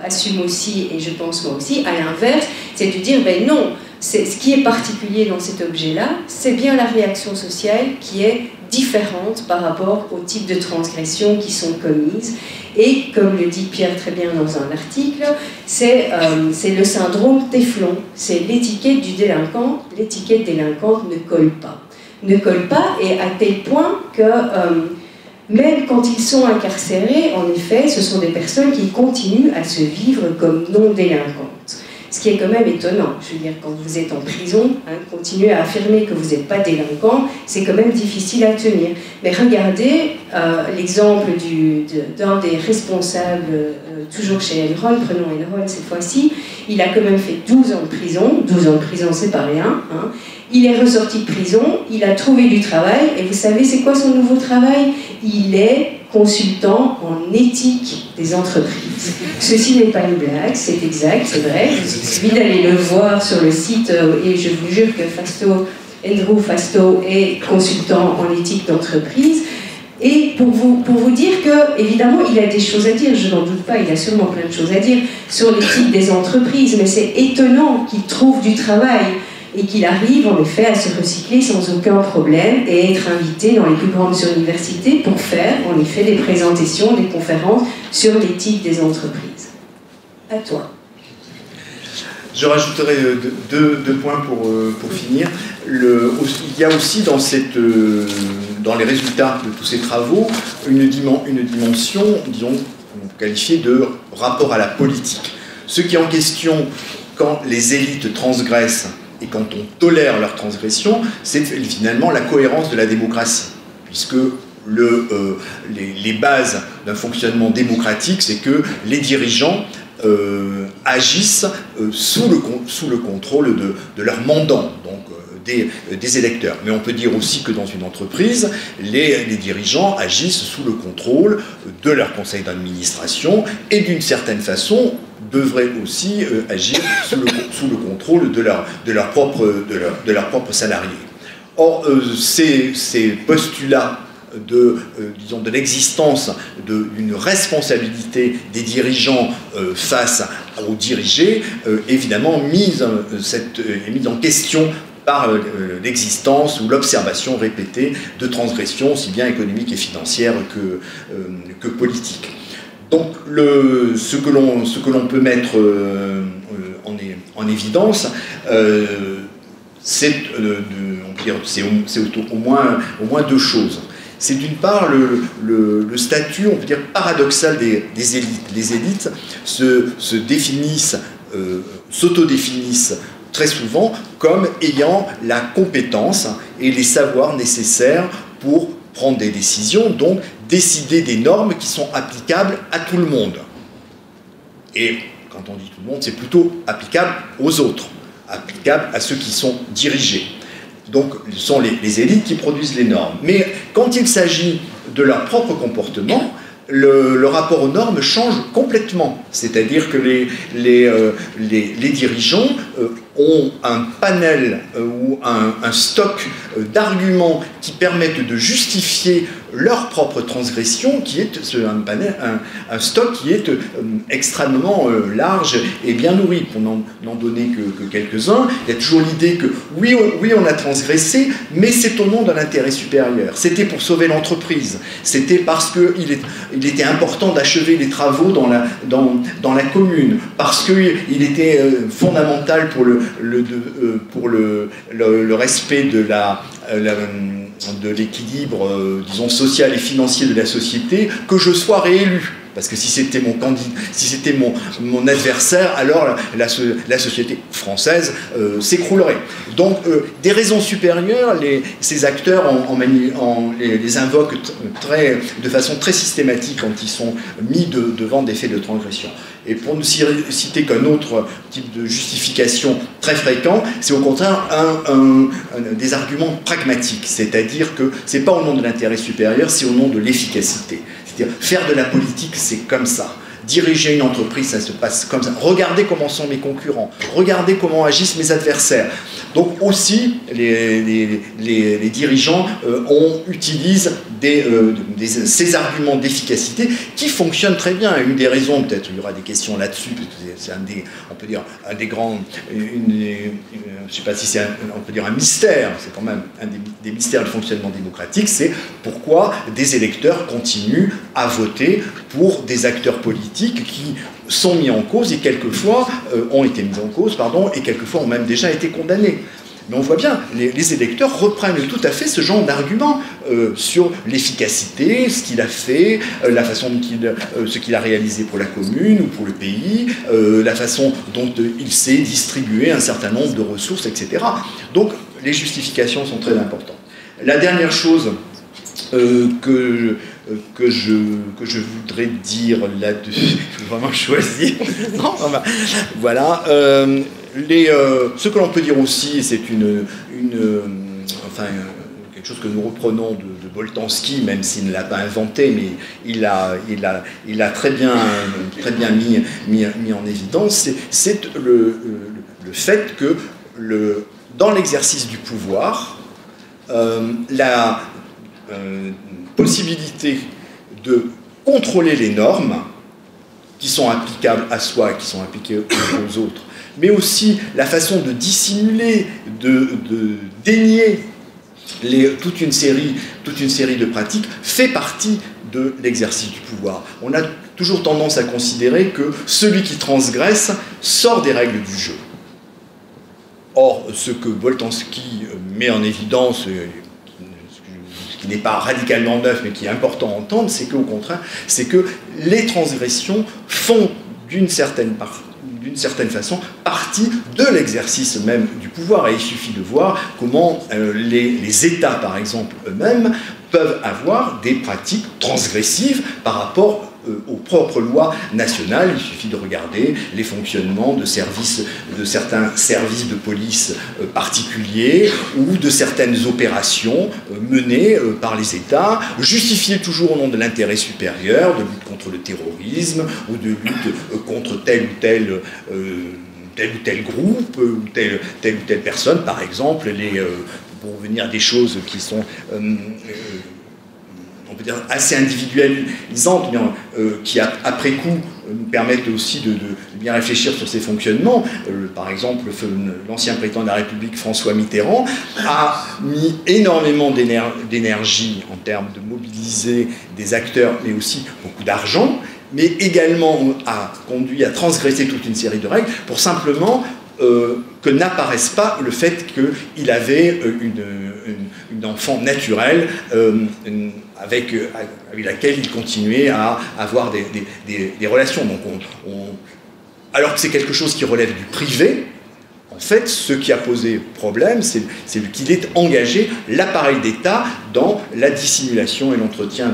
assume aussi, et je pense moi aussi, à l'inverse, c'est de dire, ben non, ce qui est particulier dans cet objet-là, c'est bien la réaction sociale qui est différente par rapport au type de transgressions qui sont commises. Et comme le dit Pierre très bien dans un article, c'est le syndrome Téflon, c'est l'étiquette du délinquant, l'étiquette délinquante ne colle pas. Ne colle pas, et à tel point que même quand ils sont incarcérés, en effet, ce sont des personnes qui continuent à se vivre comme non délinquantes. Ce qui est quand même étonnant. Je veux dire, quand vous êtes en prison, continuer à affirmer que vous n'êtes pas délinquant, c'est quand même difficile à tenir. Mais regardez l'exemple d'un des responsables, toujours chez Enron, prenons Enron cette fois-ci, il a quand même fait 12 ans de prison. 12 ans de prison, c'est pas rien. Il est ressorti de prison, il a trouvé du travail, et vous savez c'est quoi son nouveau travail? Il est consultant en éthique des entreprises. Ceci n'est pas une blague, c'est exact, c'est vrai. Il suffit d'aller le voir sur le site, et je vous jure que Andrew Fastow est consultant en éthique d'entreprise. Et pour vous dire que, évidemment, il a des choses à dire, je n'en doute pas, il a sûrement plein de choses à dire sur l'éthique des entreprises, mais c'est étonnant qu'il trouve du travail et qu'il arrive en effet à se recycler sans aucun problème et être invité dans les plus grandes universités pour faire en effet des présentations, des conférences sur l'éthique des entreprises. À toi. Je rajouterai deux points pour finir. Il y a aussi dans les résultats de tous ces travaux une dimension, disons, qualifiée de rapport à la politique. Ce qui est en question quand les élites transgressent et quand on tolère leur transgression, c'est finalement la cohérence de la démocratie, puisque les bases d'un fonctionnement démocratique, c'est que les dirigeants agissent sous le contrôle de leurs mandants, donc des électeurs. Mais on peut dire aussi que dans une entreprise, les dirigeants agissent sous le contrôle de leur conseil d'administration et d'une certaine façon devraient aussi agir sous le contrôle de leurs propres salariés. Or, ces postulats de l'existence d'une responsabilité des dirigeants face aux dirigés, évidemment mise en question par l'existence ou l'observation répétée de transgressions aussi bien économiques et financières que politiques. Donc ce que l'on peut mettre en évidence, c'est au moins deux choses. c'est d'une part le statut, on peut dire, paradoxal des élites. Les élites se définissent, s'autodéfinissent très souvent comme ayant la compétence et les savoirs nécessaires pour prendre des décisions, donc décider des normes qui sont applicables à tout le monde. Et quand on dit tout le monde, c'est plutôt applicable aux autres, applicable à ceux qui sont dirigés. Donc, ce sont les élites qui produisent les normes. Mais quand il s'agit de leur propre comportement, le rapport aux normes change complètement. C'est-à-dire que les dirigeants ont un panel ou un stock d'arguments qui permettent de justifier leur propre transgression, qui est un stock qui est extrêmement large et bien nourri. Pour n'en donner que quelques-uns, il y a toujours l'idée que oui, on a transgressé, mais c'est au nom d'un intérêt supérieur. C'était pour sauver l'entreprise, c'était parce qu'il était important d'achever les travaux dans la commune, parce qu'il était fondamental pour le respect de l'équilibre, disons, social et financier de la société, que je sois réélu. Parce que si c'était mon adversaire, alors la société française s'écroulerait. Donc, des raisons supérieures, ces acteurs les invoquent de façon très systématique quand ils sont mis devant des faits de transgression. Et pour ne citer qu'un autre type de justification très fréquent, c'est au contraire des arguments pragmatiques. C'est-à-dire que ce n'est pas au nom de l'intérêt supérieur, c'est au nom de l'efficacité. C'est-à-dire, faire de la politique, c'est comme ça. Diriger une entreprise, ça se passe comme ça. Regardez comment sont mes concurrents. Regardez comment agissent mes adversaires. Donc aussi, les dirigeants utilisent ces arguments d'efficacité qui fonctionnent très bien. Une des raisons, peut-être il y aura des questions là-dessus, c'est on peut dire un des grands, je ne sais pas si on peut dire un mystère, c'est quand même un des mystères du fonctionnement démocratique, c'est pourquoi des électeurs continuent à voter pour des acteurs politiques qui sont mis en cause et quelquefois ont été mis en cause, et quelquefois ont même déjà été condamnés. Mais on voit bien, les électeurs reprennent tout à fait ce genre d'arguments sur l'efficacité, ce qu'il a fait, la façon dont ce qu'il a réalisé pour la commune ou pour le pays, la façon dont il s'est distribué un certain nombre de ressources, etc. Donc les justifications sont très importantes. La dernière chose que je voudrais dire là-dessus, je vais vraiment choisir. Non, enfin, voilà. Ce que l'on peut dire aussi, c'est quelque chose que nous reprenons de Boltanski, même s'il ne l'a pas inventé, mais il l'a très bien mis en évidence, c'est le fait que dans l'exercice du pouvoir, la possibilité de contrôler les normes qui sont applicables à soi et qui sont appliquées aux autres, mais aussi la façon de dissimuler, de dénier toute une série de pratiques, fait partie de l'exercice du pouvoir. On a toujours tendance à considérer que celui qui transgresse sort des règles du jeu. Or, ce que Boltanski met en évidence, ce qui n'est pas radicalement neuf, mais qui est important à entendre, c'est qu'au contraire, c'est que les transgressions font d'une certaine façon partie de l'exercice même du pouvoir. Et il suffit de voir comment les États, par exemple, eux-mêmes, peuvent avoir des pratiques transgressives par rapport aux propres lois nationales. Il suffit de regarder les fonctionnements de certains services de police particuliers ou de certaines opérations menées par les États, justifiées toujours au nom de l'intérêt supérieur, de lutte contre le terrorisme ou de lutte contre tel ou tel groupe ou telle ou telle personne. Par exemple, pour revenir à des choses qui sont on peut dire assez individualisantes, qui après coup nous permettent aussi de bien réfléchir sur ces fonctionnements. Par exemple, l'ancien président de la République, François Mitterrand, a mis énormément d'énergie en termes de mobiliser des acteurs, mais aussi beaucoup d'argent, mais également a conduit à transgresser toute une série de règles pour simplement que n'apparaisse pas le fait qu'il avait une enfant naturelle avec laquelle il continuait à avoir des relations. Donc alors que c'est quelque chose qui relève du privé, en fait, ce qui a posé problème, c'est qu'il ait engagé l'appareil d'État dans la dissimulation et l'entretien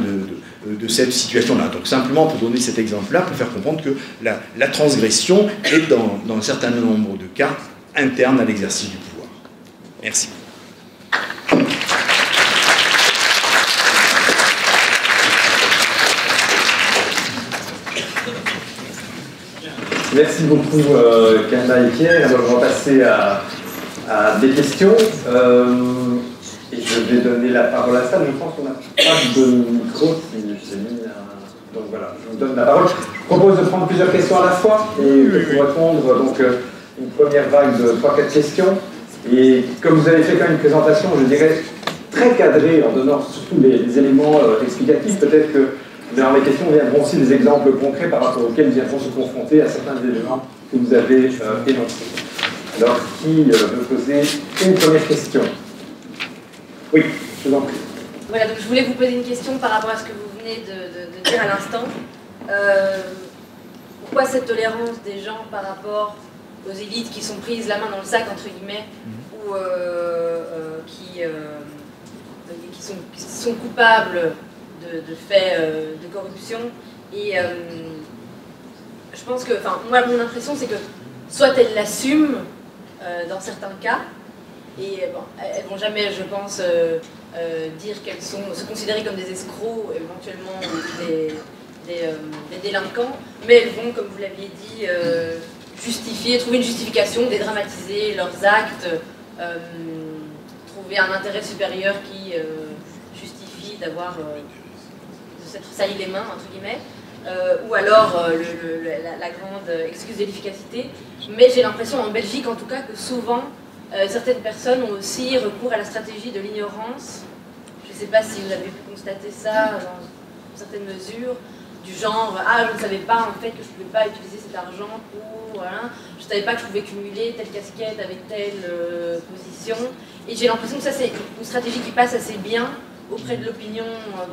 de cette situation-là. Donc simplement pour donner cet exemple-là, pour faire comprendre que la transgression est dans un certain nombre de cas interne à l'exercice du pouvoir. Merci. Merci beaucoup, Kanda et Pierre. Alors, on va passer à des questions. Et je vais donner la parole à Stan. Je pense qu'on n'a pas de micro. Donc voilà, je vous donne la parole. Je propose de prendre plusieurs questions à la fois et pour répondre, donc, une première vague de 3-4 questions. Et comme vous avez fait quand même une présentation, je dirais, très cadrée, en donnant surtout les éléments explicatifs, peut-être que dans les questions viendront aussi des exemples concrets par rapport auxquels ils viendront se confronter à certains éléments que vous avez énoncés. Alors, qui veut poser une première question? Oui, je vous en prie. Voilà, donc je voulais vous poser une question par rapport à ce que vous venez de dire à l'instant. Pourquoi cette tolérance des gens par rapport aux élites qui sont prises la main dans le sac, entre guillemets, ou qui sont coupables de faits de corruption. Et je pense que, enfin, moi, mon impression, c'est que soit elles l'assument dans certains cas, et bon, elles vont jamais, je pense, dire qu'elles se considérer comme des escrocs, éventuellement des délinquants, mais elles vont, comme vous l'aviez dit, trouver une justification, dédramatiser leurs actes, trouver un intérêt supérieur qui justifie d'avoir de s'être sali les mains, entre guillemets, ou alors la grande excuse de l'efficacité. Mais j'ai l'impression, en Belgique en tout cas, que souvent certaines personnes ont aussi recours à la stratégie de l'ignorance. Je ne sais pas si vous avez pu constater ça dans certaines mesures, du genre « Ah, je ne savais pas en fait que je ne pouvais pas utiliser cet argent pour... Voilà. Je ne savais pas que je pouvais cumuler telle casquette avec telle position. » Et j'ai l'impression que ça, c'est une stratégie qui passe assez bien auprès de l'opinion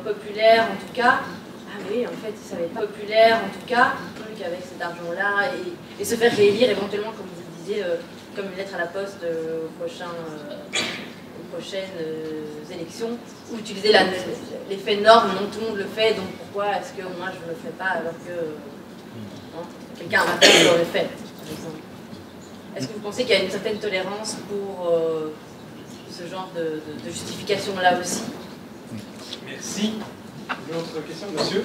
populaire, en tout cas. Ah oui, en fait, ils ne savaient pas populaire, en tout cas, qu'avec cet argent-là, et se faire réélire éventuellement, comme vous le disiez, comme une lettre à la poste aux prochaines élections, ou utiliser l'effet norme, non, tout le monde le fait, donc pourquoi est-ce que moi je ne le ferais pas alors que quelqu'un à ma place le fait, par exemple. Est-ce que vous pensez qu'il y a une certaine tolérance pour ce genre de justification-là aussi? Merci. Une autre question, monsieur?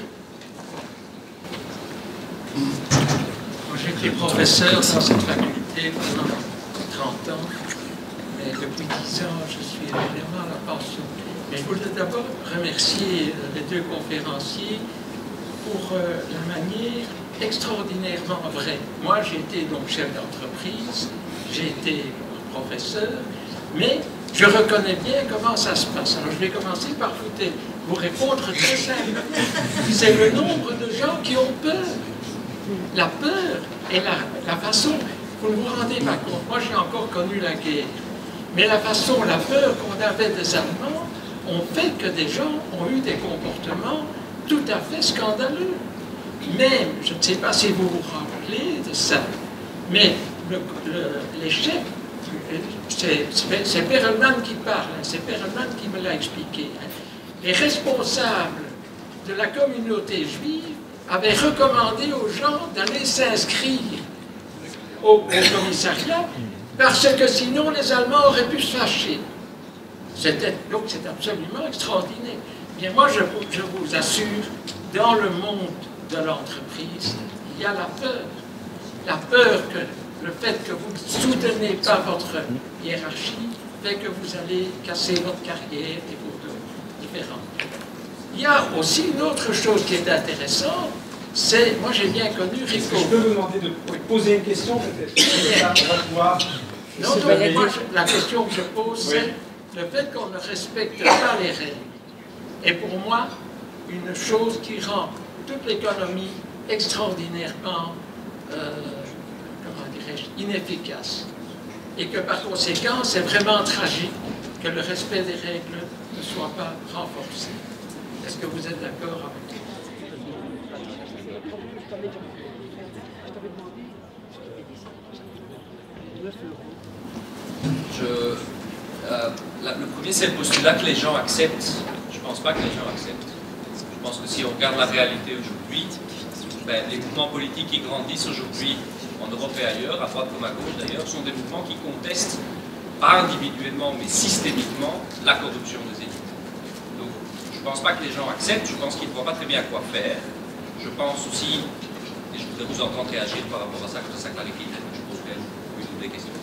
Moi, j'ai été professeur dans cette faculté pendant 30 ans, mais depuis 10 ans, je suis régulièrement à la pension. Mais je voudrais d'abord remercier les deux conférenciers pour la manière extraordinairement vraie. Moi, j'ai été donc chef d'entreprise, j'ai été professeur, mais je reconnais bien comment ça se passe. Alors, je vais commencer par vous répondre très simplement. C'est le nombre de gens qui ont peur. La peur et la façon, vous ne vous rendez pas compte. Moi, j'ai encore connu la guerre. Mais la façon, la peur qu'on avait des Allemands ont fait que des gens ont eu des comportements tout à fait scandaleux. Même, je ne sais pas si vous vous rappelez de ça, mais les chefs, c'est Perelman qui parle, c'est Perelman qui me l'a expliqué. Les responsables de la communauté juive avaient recommandé aux gens d'aller s'inscrire au commissariat parce que sinon les Allemands auraient pu se fâcher. Donc c'est absolument extraordinaire. Bien moi je vous assure, dans le monde de l'entreprise, il y a la peur. La peur que le fait que vous ne soutenez pas votre hiérarchie fait que vous allez casser votre carrière et vos différents. Il y a aussi une autre chose qui est intéressante, c'est, moi j'ai bien connu Rico. Est-ce que je peux vous demander de poser une question peut-être? On va pouvoir... Non, donc, moi, la question que je pose, c'est le fait qu'on ne respecte pas les règles. Et pour moi, une chose qui rend toute l'économie extraordinairement, comment dirais-je, inefficace. et que par conséquent, c'est vraiment tragique que le respect des règles ne soit pas renforcé. Est-ce que vous êtes d'accord avec ça? Le premier, c'est le postulat que les gens acceptent. Je ne pense pas que les gens acceptent. Je pense que si on regarde la réalité aujourd'hui, les mouvements politiques qui grandissent aujourd'hui en Europe et ailleurs, à droite comme à gauche d'ailleurs, sont des mouvements qui contestent, pas individuellement, mais systémiquement, la corruption des élites. Donc, je ne pense pas que les gens acceptent, je pense qu'ils ne voient pas très bien quoi faire. Je pense aussi, et je voudrais vous entendre réagir par rapport à ça, comme ça clarifie, je poserai une ou des questions.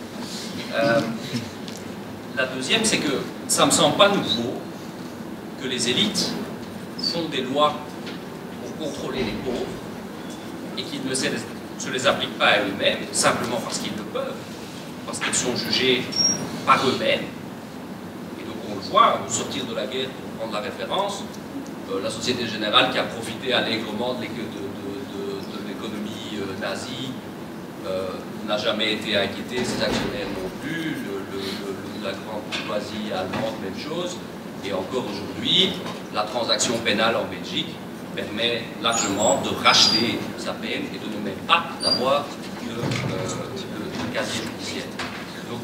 La deuxième, c'est que ça ne me semble pas nouveau que les élites font des lois pour contrôler les pauvres et qu'ils ne se les appliquent pas à eux-mêmes, simplement parce qu'ils le peuvent, parce qu'ils sont jugés par eux-mêmes. Et donc on le voit, au sortir de la guerre, pour prendre la référence, la Société Générale qui a profité allègrement de l'économie nazie n'a jamais été inquiétée, ses actionnaires non plus, la grande bourgeoisie allemande, même chose. Et encore aujourd'hui, la transaction pénale en Belgique permet largement de racheter sa peine et de ne même pas avoir le casier judiciaire. Donc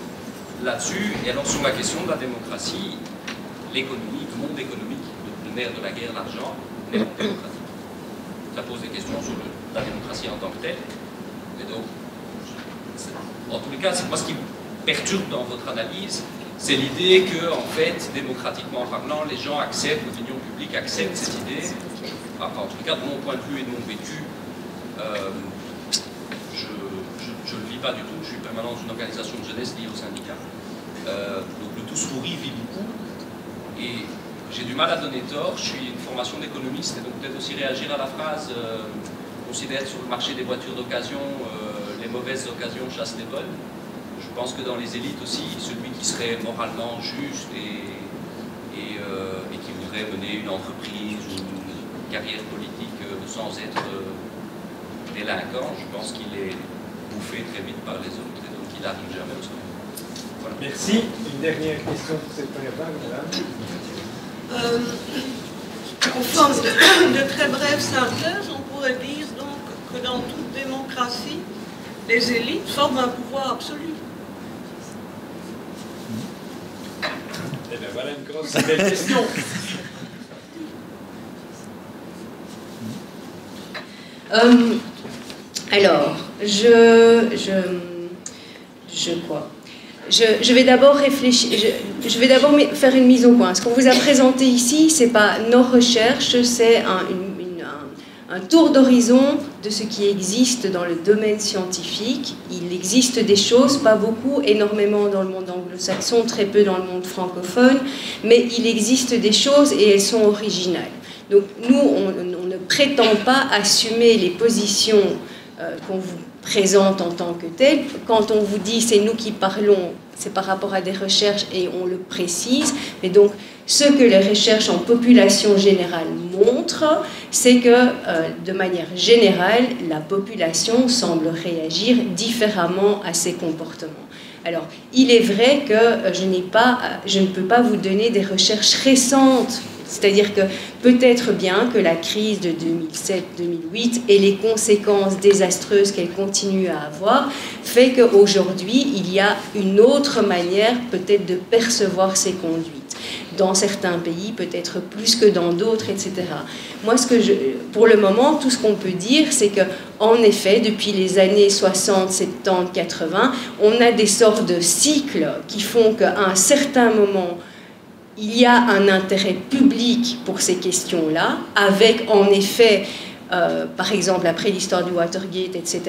là-dessus, et alors sur la question de la démocratie, l'économie, le monde économique, le nerf de la guerre, l'argent, n'est pas démocratique. Ça pose des questions sur la démocratie en tant que telle. Et donc, en tous les cas, c'est moi ce qui perturbe dans votre analyse, c'est l'idée que, en fait, démocratiquement parlant, les gens acceptent, l'opinion publique accepte cette idée. Enfin, en tout cas, de mon point de vue et de mon vécu, je ne le vis pas du tout. Je suis permanent dans une organisation de jeunesse liée au syndicat. Donc le tous souris vit beaucoup. Et j'ai du mal à donner tort. Je suis une formation d'économiste et donc peut-être aussi réagir à la phrase on considère sur le marché des voitures d'occasion, les mauvaises occasions chassent les bonnes. Je pense que dans les élites aussi, celui qui serait moralement juste et qui voudrait mener une entreprise ou une carrière politique sans être délinquant, je pense qu'il est bouffé très vite par les autres et donc il n'arrive jamais au sommet. Voilà. Merci. Une dernière question pour cette première vague, madame. En forme de très brève synthèse, on pourrait dire donc que dans toute démocratie, les élites forment un pouvoir absolu. Eh bien voilà une grosse belle question. Alors, je vais d'abord réfléchir, je vais d'abord faire une mise au point. Ce qu'on vous a présenté ici, ce n'est pas nos recherches, c'est un tour d'horizon de ce qui existe dans le domaine scientifique. Il existe des choses, pas beaucoup, énormément dans le monde anglo-saxon, très peu dans le monde francophone, mais il existe des choses et elles sont originales. Donc nous, on ne prétend pas assumer les positions qu'on vous présente en tant que telles. Quand on vous dit c'est nous qui parlons, c'est par rapport à des recherches et on le précise. Mais donc ce que les recherches en population générale montrent, c'est que de manière générale, la population semble réagir différemment à ces comportements. Alors, il est vrai que je ne peux pas vous donner des recherches récentes. C'est-à-dire que peut-être bien que la crise de 2007-2008 et les conséquences désastreuses qu'elle continue à avoir fait qu'aujourd'hui, il y a une autre manière peut-être de percevoir ces conduites. Dans certains pays, peut-être plus que dans d'autres, etc. Moi, pour le moment, tout ce qu'on peut dire, c'est qu'en effet, depuis les années 60, 70, 80, on a des sortes de cycles qui font qu'à un certain moment, il y a un intérêt public pour ces questions-là, avec en effet, par exemple, après l'histoire du Watergate, etc.,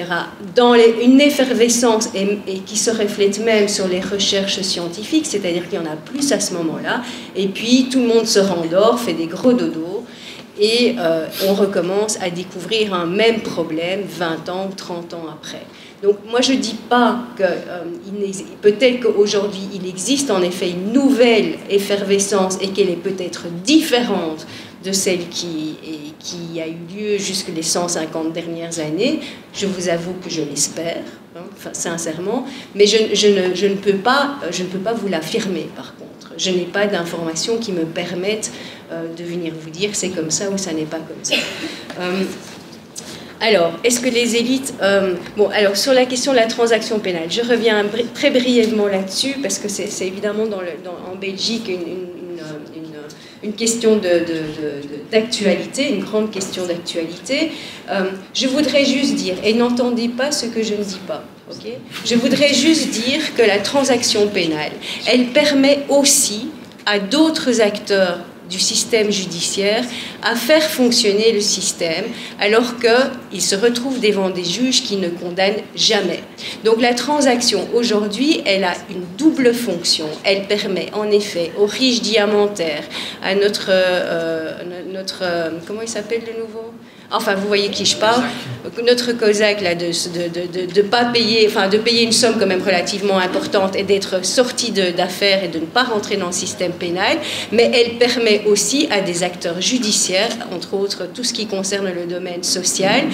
une effervescence et qui se reflète même sur les recherches scientifiques, c'est-à-dire qu'il y en a plus à ce moment-là, et puis tout le monde se rendort, fait des gros dodos, et on recommence à découvrir un même problème 20 ans ou 30 ans après. Donc moi je ne dis pas que peut-être qu'aujourd'hui il existe en effet une nouvelle effervescence et qu'elle est peut-être différente de celle qui a eu lieu jusque les 150 dernières années. Je vous avoue que je l'espère. sincèrement, mais je ne peux pas vous l'affirmer, par contre. Je n'ai pas d'informations qui me permettent de venir vous dire c'est comme ça ou ça n'est pas comme ça. Alors, est-ce que les élites... bon, alors, sur la question de la transaction pénale, je reviens très brièvement là-dessus, parce que c'est évidemment en Belgique une question d'actualité, une grande question d'actualité. Je voudrais juste dire, et n'entendez pas ce que je ne dis pas, ok ? Je voudrais juste dire que la transaction pénale, elle permet aussi à d'autres acteurs du système judiciaire à faire fonctionner le système, alors qu'ils se retrouvent devant des juges qui ne condamnent jamais. Donc la transaction, aujourd'hui, elle a une double fonction. Elle permet, en effet, aux riches diamantaires, à notre comment il s'appelle de nouveau ? Enfin, vous voyez qui je parle. Notre COSAC, là, de pas payer, enfin, de payer une somme quand même relativement importante et d'être sorti d'affaires et de ne pas rentrer dans le système pénal. Mais elle permet aussi à des acteurs judiciaires, entre autres tout ce qui concerne le domaine social,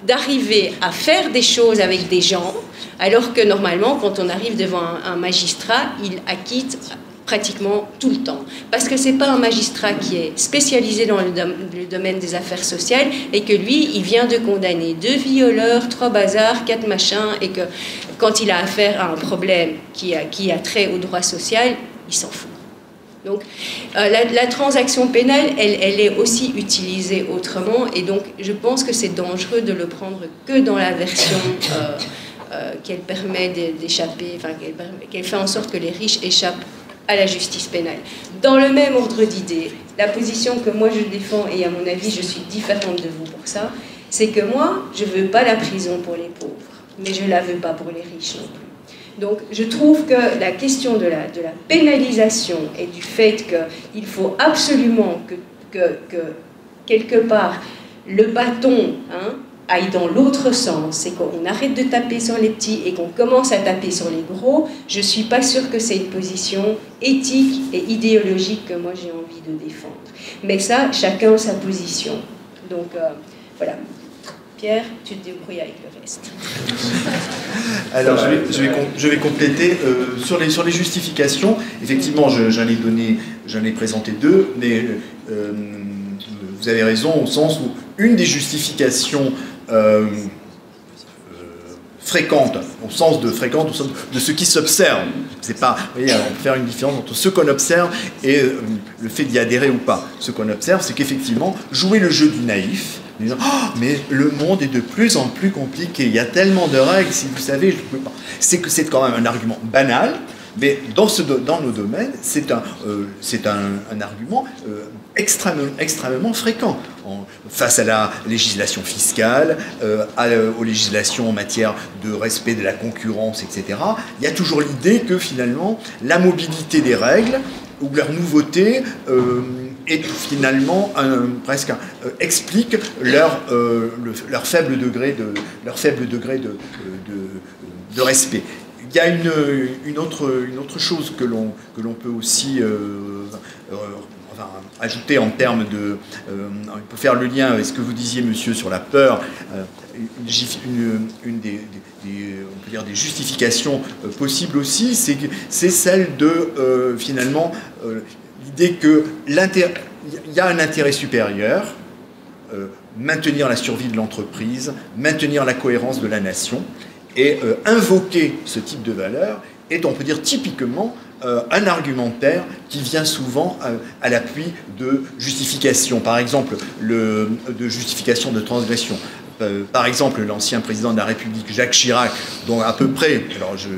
d'arriver à faire des choses avec des gens, alors que normalement, quand on arrive devant un magistrat, il acquitte pratiquement tout le temps. Parce que ce n'est pas un magistrat qui est spécialisé dans le domaine des affaires sociales et que lui, il vient de condamner 2 violeurs, 3 bazars, 4 machins, et que quand il a affaire à un problème qui a trait au droit social, il s'en fout. Donc la transaction pénale, elle est aussi utilisée autrement, et donc je pense que c'est dangereux de le prendre que dans la version qu'elle permet d'échapper, enfin qu'elle fait en sorte que les riches échappent à la justice pénale. Dans le même ordre d'idée, la position que moi je défends, et à mon avis je suis différente de vous pour ça, c'est que moi je ne veux pas la prison pour les pauvres, mais je ne la veux pas pour les riches non plus. Donc je trouve que la question de la pénalisation et du fait qu'il faut absolument que quelque part le bâton aille dans l'autre sens, c'est qu'on arrête de taper sur les petits et qu'on commence à taper sur les gros, je ne suis pas sûre que c'est une position éthique et idéologique que moi j'ai envie de défendre. Mais ça, chacun a sa position. Donc voilà. Pierre, tu te débrouilles avec le reste. Alors je vais compléter sur les justifications. Effectivement, j'en ai présenté 2, mais vous avez raison au sens où une des justifications fréquentes, au sens de ce qui s'observe. C'est pas, vous voyez, on peut faire une différence entre ce qu'on observe et le fait d'y adhérer ou pas. Ce qu'on observe, c'est qu'effectivement, jouer le jeu du naïf, en disant oh, mais le monde est de plus en plus compliqué, il y a tellement de règles, si vous savez, je ne peux pas. C'est que c'est quand même un argument banal, mais dans nos domaines, c'est un argument extrêmement fréquent. Face à la législation fiscale, aux législations en matière de respect de la concurrence, etc., il y a toujours l'idée que finalement, la mobilité des règles ou leur nouveauté finalement explique leur faible degré de respect. Il y a une autre chose que l'on peut aussi ajouter en termes de... on peut faire le lien avec ce que vous disiez, monsieur, sur la peur. Une des on peut dire des justifications possibles aussi, c'est celle de, finalement, l'idée qu'il y a un intérêt supérieur, maintenir la survie de l'entreprise, maintenir la cohérence de la nation, et invoquer ce type de valeur est, on peut dire, typiquement un argumentaire qui vient souvent à l'appui de justification. Par exemple, de justification de transgression. Par exemple, l'ancien président de la République, Jacques Chirac, dont à peu près, alors je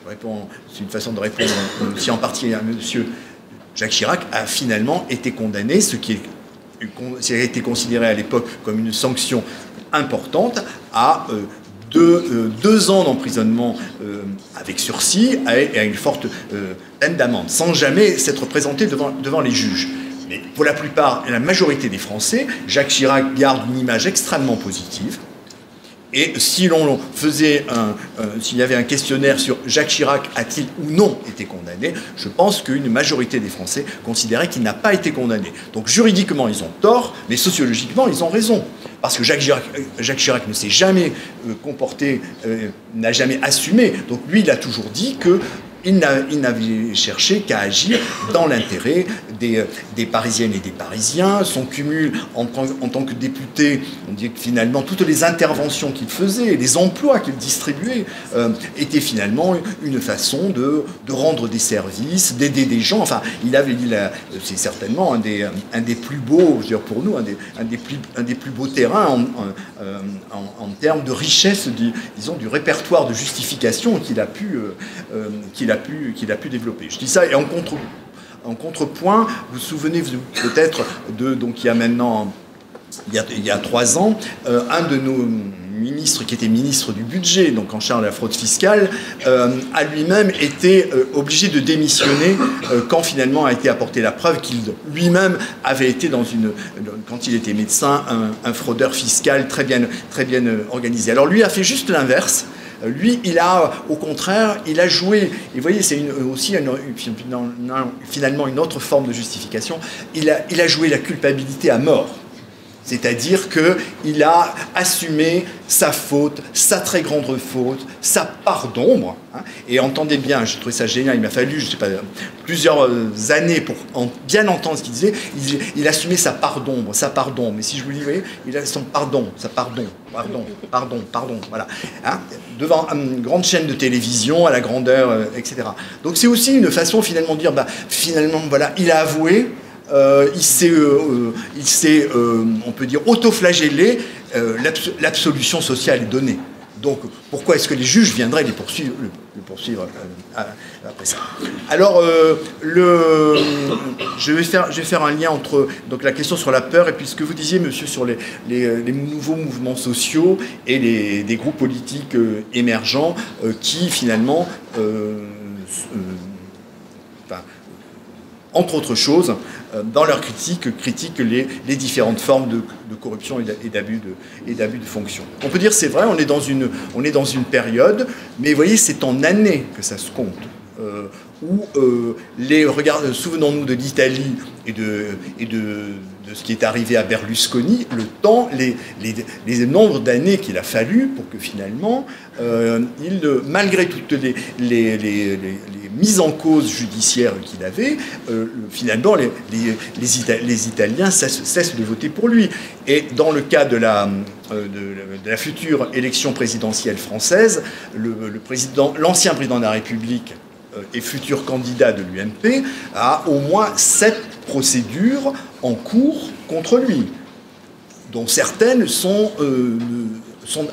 réponds, c'est une façon de répondre aussi en partie à monsieur, Jacques Chirac a finalement été condamné, ce qui a été considéré à l'époque comme une sanction importante, à 2 ans d'emprisonnement avec sursis et à une forte peine d'amende, sans jamais s'être présenté devant les juges. Mais pour la plupart, la majorité des Français, Jacques Chirac garde une image extrêmement positive. Et si l'on faisait s'il y avait un questionnaire sur Jacques Chirac a-t-il ou non été condamné, je pense qu'une majorité des Français considérait qu'il n'a pas été condamné. Donc juridiquement, ils ont tort, mais sociologiquement, ils ont raison. parce que Jacques Chirac ne s'est jamais comporté, n'a jamais assumé. Donc lui, il a toujours dit qu'il n'avait cherché qu'à agir dans l'intérêt des Parisiennes et des Parisiens. Son cumul en tant que député, on dit que finalement toutes les interventions qu'il faisait, les emplois qu'il distribuait, étaient finalement une façon de rendre des services, d'aider des gens. Enfin, c'est certainement un des plus beaux, je veux dire pour nous, un des plus beaux terrains en termes de richesse, disons, du répertoire de justification qu'il a pu développer. Je dis ça, et en contrepoint, vous vous souvenez peut-être donc il y a 3 ans, un de nos ministres, qui était ministre du budget, donc en charge de la fraude fiscale, a lui-même été obligé de démissionner quand finalement a été apportée la preuve qu'il lui-même avait été quand il était médecin, un fraudeur fiscal très bien organisé. Alors lui a fait juste l'inverse. Lui, au contraire, il a joué, et vous voyez, c'est aussi finalement une autre forme de justification, il a joué la culpabilité à mort. C'est-à-dire qu'il a assumé sa faute, sa très grande faute, sa part d'ombre. Hein, et entendez bien, j'ai trouvé ça génial, il m'a fallu, je ne sais pas, plusieurs années pour bien entendre ce qu'il disait. Il assumait sa part d'ombre, Et si je vous dis, vous voyez, il a son pardon, voilà. Hein, devant une grande chaîne de télévision, à la grandeur, etc. Donc c'est aussi une façon finalement de dire, finalement, voilà, il a avoué. Il s'est, on peut dire, autoflagellé, l'absolution sociale est donnée. Donc, pourquoi est-ce que les juges viendraient les poursuivre après ça? Alors, je vais faire un lien entre donc, la question sur la peur et puis ce que vous disiez, monsieur, sur les nouveaux mouvements sociaux et des groupes politiques émergents qui, finalement, entre autres choses, dans leur critiquent les différentes formes de corruption et d'abus de fonction. On peut dire, c'est vrai, on est dans une période, mais vous voyez, c'est en années que ça se compte. Souvenons-nous de l'Italie et de ce qui est arrivé à Berlusconi, les nombres d'années qu'il a fallu pour que finalement, malgré toutes les mises en cause judiciaires qu'il avait, finalement les Italiens cessent de voter pour lui. Et dans le cas de la future élection présidentielle française, l'ancien président de la République et futur candidat de l'UMP a au moins 7 procédures en cours contre lui, dont certaines sont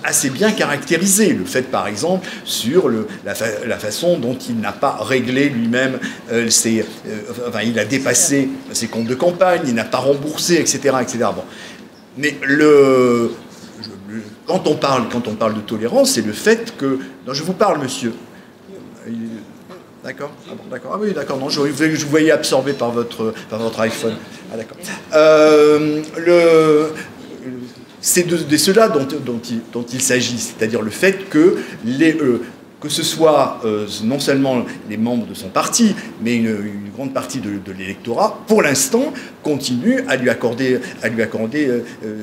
assez bien caractérisées. Le fait, par exemple, sur la façon dont il n'a pas réglé lui-même il a dépassé ses comptes de campagne, il n'a pas remboursé, etc. Bon. Mais quand on parle de tolérance, c'est le fait que... Non, je vous parle, monsieur. D'accord. Ah bon, d'accord. Ah oui, d'accord. Non, je vous voyais absorbé par votre iPhone. Ah d'accord. C'est de cela dont il s'agit, c'est-à-dire le fait que ce soit non seulement les membres de son parti, mais une grande partie de l'électorat, pour l'instant, continue à lui accorder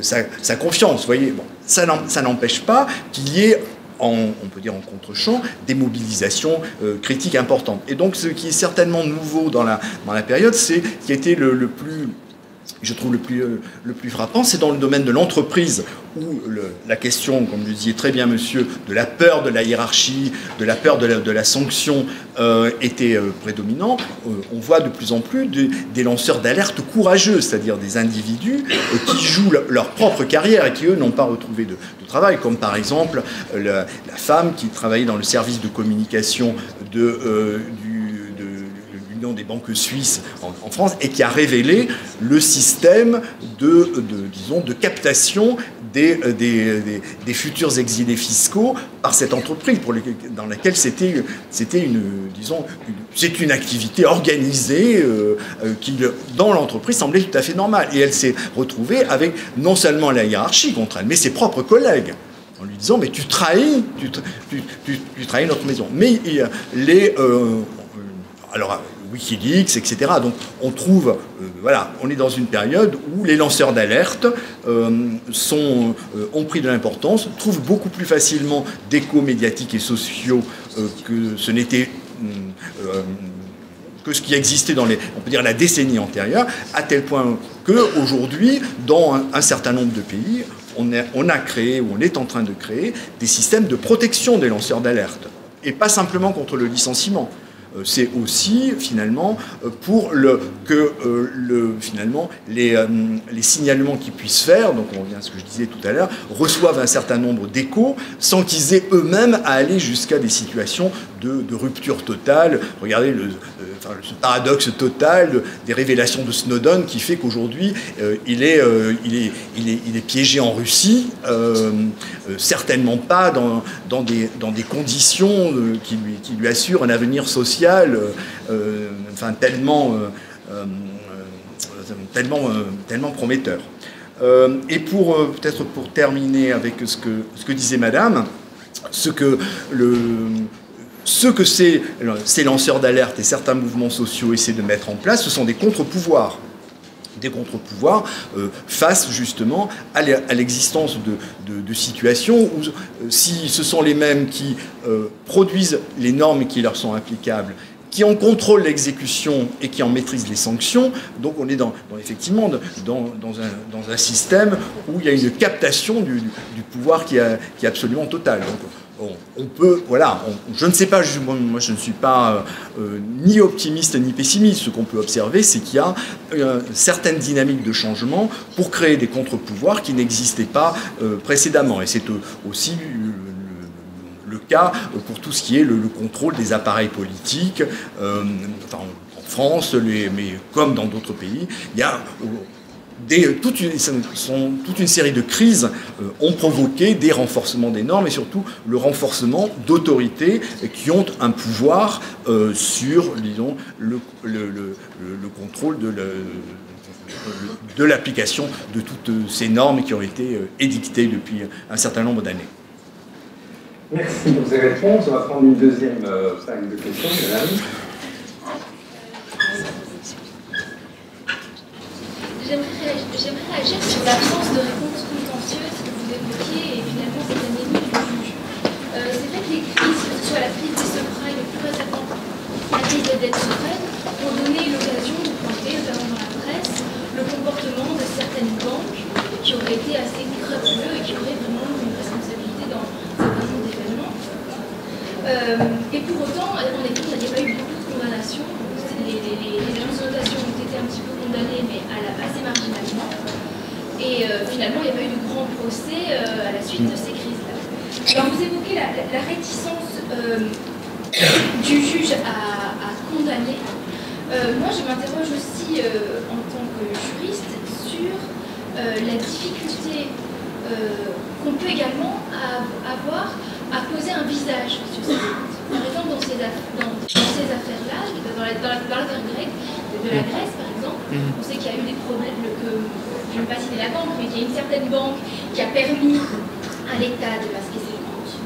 sa confiance. Vous voyez, bon, ça n'empêche pas qu'il y ait, on peut dire en contre-champ, des mobilisations critiques importantes. Et donc, ce qui est certainement nouveau dans la période, c'est qui a été le plus... Je trouve le plus frappant, c'est dans le domaine de l'entreprise, où la question, comme le disait très bien monsieur, de la peur de la hiérarchie, de la peur de la sanction était prédominant. On voit de plus en plus des lanceurs d'alerte courageux, c'est-à-dire des individus qui jouent leur propre carrière et qui, eux, n'ont pas retrouvé de travail, comme par exemple la femme qui travaillait dans le service de communication de des banques suisses en France et qui a révélé le système de captation des futurs exilés fiscaux par cette entreprise dans laquelle c'était une activité organisée qui dans l'entreprise semblait tout à fait normale, et elle s'est retrouvée avec non seulement la hiérarchie contre elle mais ses propres collègues en lui disant mais tu trahis notre maison. Mais alors Wikileaks, etc. Donc on trouve, voilà, on est dans une période où les lanceurs d'alerte ont pris de l'importance, trouvent beaucoup plus facilement d'échos médiatiques et sociaux que ce n'était que ce qui existait dans on peut dire, la décennie antérieure, à tel point qu'aujourd'hui, dans un certain nombre de pays, on a créé, ou on est en train de créer, des systèmes de protection des lanceurs d'alerte. Et pas simplement contre le licenciement. C'est aussi, finalement, pour finalement, les signalements qu'ils puissent faire, donc on revient à ce que je disais tout à l'heure, reçoivent un certain nombre d'échos sans qu'ils aient eux-mêmes à aller jusqu'à des situations de rupture totale. Regardez ce paradoxe total des révélations de Snowden qui fait qu'aujourd'hui, il est piégé en Russie, certainement pas dans des conditions qui lui assurent un avenir social tellement prometteur. Et peut-être pour terminer avec ce que disait Madame, ce que ces lanceurs d'alerte et certains mouvements sociaux essaient de mettre en place, ce sont des contre-pouvoirs. Des contre-pouvoirs face justement à l'existence de situations où si ce sont les mêmes qui produisent les normes qui leur sont applicables, qui en contrôlent l'exécution et qui en maîtrisent les sanctions, donc on est effectivement dans un système où il y a une captation du pouvoir qui est absolument totale. Donc, on peut, voilà, je ne sais pas, moi je ne suis pas ni optimiste ni pessimiste. Ce qu'on peut observer, c'est qu'il y a certaines dynamiques de changement pour créer des contre-pouvoirs qui n'existaient pas précédemment. Et c'est aussi le cas pour tout ce qui est le contrôle des appareils politiques. En France, mais comme dans d'autres pays, il y a toute une série de crises ont provoqué des renforcements des normes et surtout le renforcement d'autorités qui ont un pouvoir sur, disons, le contrôle de l'application de toutes ces normes qui ont été édictées depuis un certain nombre d'années. Merci pour ces réponses. On va prendre une deuxième vague de questions, madame. J'aimerais réagir sur l'absence de réponse contentieuse que vous évoquiez et finalement cette année du juge. C'est vrai que les crises, que ce soit la crise des subprimes et plus récemment la crise des dettes souveraines, ont donné l'occasion de pointer, notamment dans la presse, le comportement de certaines banques qui auraient été assez crapuleux et qui auraient vraiment une responsabilité dans un certain nombre d'événements. Et pour autant, en effet, il n'y a pas eu beaucoup de condamnations. Les agences de notation ont été un petit peu condamnées, mais assez marginalement. Et finalement, il n'y a pas eu de grand procès à la suite de ces crises-là. Alors, vous évoquez la réticence du juge à condamner. Moi, je m'interroge aussi en tant que juriste sur la difficulté qu'on peut également avoir à poser un visage sur ces élites. Par exemple, dans ces affaires-là, dans l'affaire grecque, de la Grèce par exemple, on sait qu'il y a eu des problèmes, je ne vais pas citer la banque, mais qu'il y a une certaine banque qui a permis à l'État de masquer ses comptes.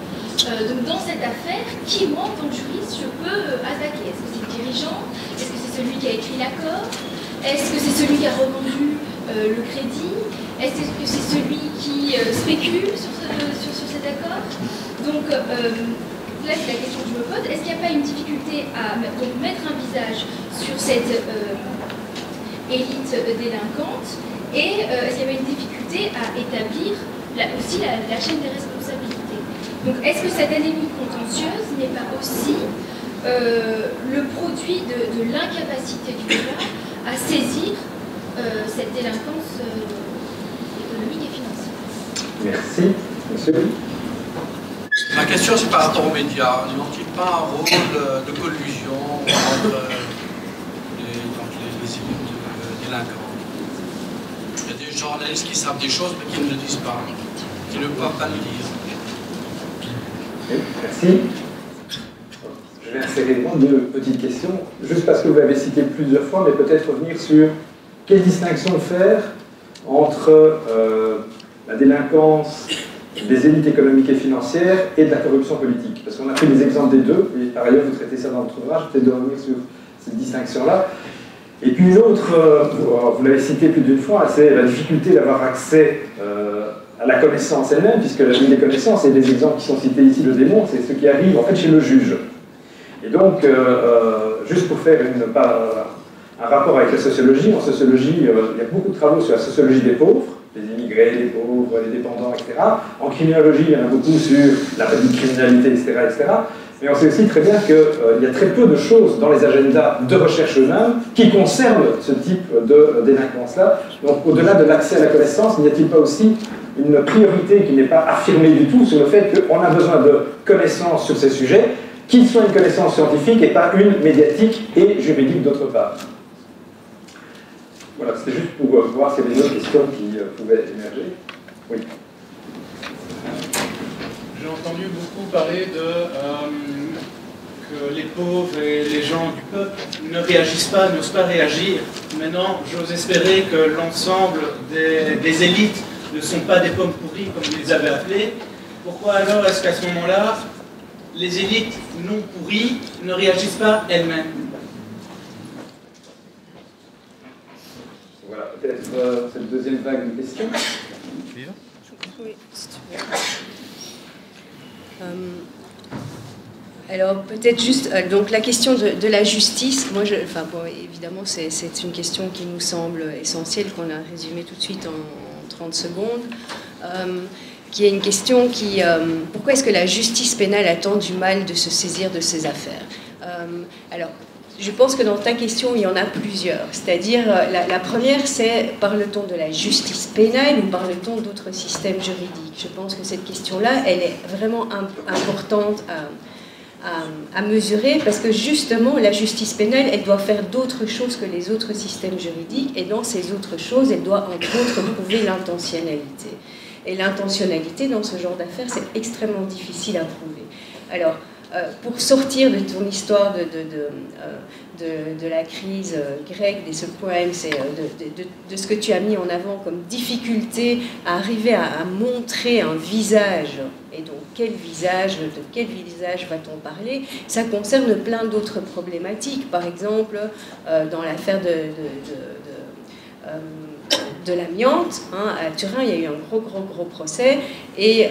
Donc dans cette affaire, qui moi en tant que juriste je peux attaquer? Est-ce que c'est le dirigeant? Est-ce que c'est celui qui a écrit l'accord? Est-ce que c'est celui qui a revendu le crédit? Est-ce que c'est celui qui spécule sur cet accord? Donc là, c'est la question que je me pose. Est-ce qu'il n'y a pas une difficulté à donc, mettre un visage sur cette élite délinquante? Et est-ce qu'il y avait une difficulté à établir aussi la chaîne des responsabilités? Donc est-ce que cette anémie contentieuse n'est pas aussi le produit de l'incapacité du État à saisir cette délinquance économique et financière? Merci. Monsieur. Ma question, c'est par rapport aux médias. N'ont-ils pas un rôle de collusion entre les élites délinquantes? Il y a des journalistes qui savent des choses mais qui ne le disent pas, qui ne peuvent pas le dire. Merci. Je vais insérer deux petites questions, juste parce que vous l'avez cité plusieurs fois, mais peut-être revenir sur quelle distinction faire entre la délinquance des élites économiques et financières et de la corruption politique. Parce qu'on a pris des exemples des deux, et par ailleurs vous traitez ça dans votre ouvrage, peut-être de revenir sur cette distinction-là. Et puis une autre, vous l'avez cité plus d'une fois, c'est la difficulté d'avoir accès à la connaissance elle-même, puisque la ligne des connaissances, et les exemples qui sont cités ici le démontrent, c'est ce qui arrive en fait chez le juge. Et donc, juste pour faire un rapport avec la sociologie, en sociologie, il y a beaucoup de travaux sur la sociologie des pauvres, les immigrés, les pauvres, les dépendants, etc. En criminologie, il y en a beaucoup sur la criminalité, etc., etc. Mais on sait aussi très bien qu'il y a très peu de choses dans les agendas de recherche eux-mêmes qui concernent ce type de délinquance-là. Donc, au-delà de l'accès à la connaissance, n'y a-t-il pas aussi une priorité qui n'est pas affirmée du tout sur le fait qu'on a besoin de connaissances sur ces sujets, qu'ils soient une connaissance scientifique et pas une médiatique et juridique d'autre part. Voilà, c'était juste pour voir s'il y avait d'autres questions qui pouvaient émerger. Oui. J'ai entendu beaucoup parler que les pauvres et les gens du peuple ne réagissent pas, n'osent pas réagir. Maintenant, j'ose espérer que l'ensemble des élites ne sont pas des pommes pourries, comme vous les avez appelées. Pourquoi alors est-ce qu'à ce moment-là, les élites non pourries ne réagissent pas elles-mêmes? Voilà, peut-être cette deuxième vague de questions. Oui, si tu veux. Alors peut-être juste, donc la question de la justice, moi, évidemment c'est une question qui nous semble essentielle, qu'on a résumée tout de suite en 30 secondes, qui est une question qui, pourquoi est-ce que la justice pénale a tant du mal de se saisir de ces affaires? Alors, je pense que dans ta question, il y en a plusieurs. C'est-à-dire, la première, c'est parle-t-on de la justice pénale ou parle-t-on d'autres systèmes juridiques? Je pense que cette question-là, elle est vraiment importante à mesurer, parce que justement, la justice pénale, elle doit faire d'autres choses que les autres systèmes juridiques, et dans ces autres choses, elle doit entre autres prouver l'intentionnalité. Et l'intentionnalité, dans ce genre d'affaires, c'est extrêmement difficile à prouver. Alors, pour sortir de ton histoire de la crise grecque, des subprimes, de ce que tu as mis en avant comme difficulté à arriver à montrer un visage, et donc de quel visage va-t-on parler, ça concerne plein d'autres problématiques. Par exemple, dans l'affaire de l'amiante, hein, à Turin, il y a eu un gros procès, et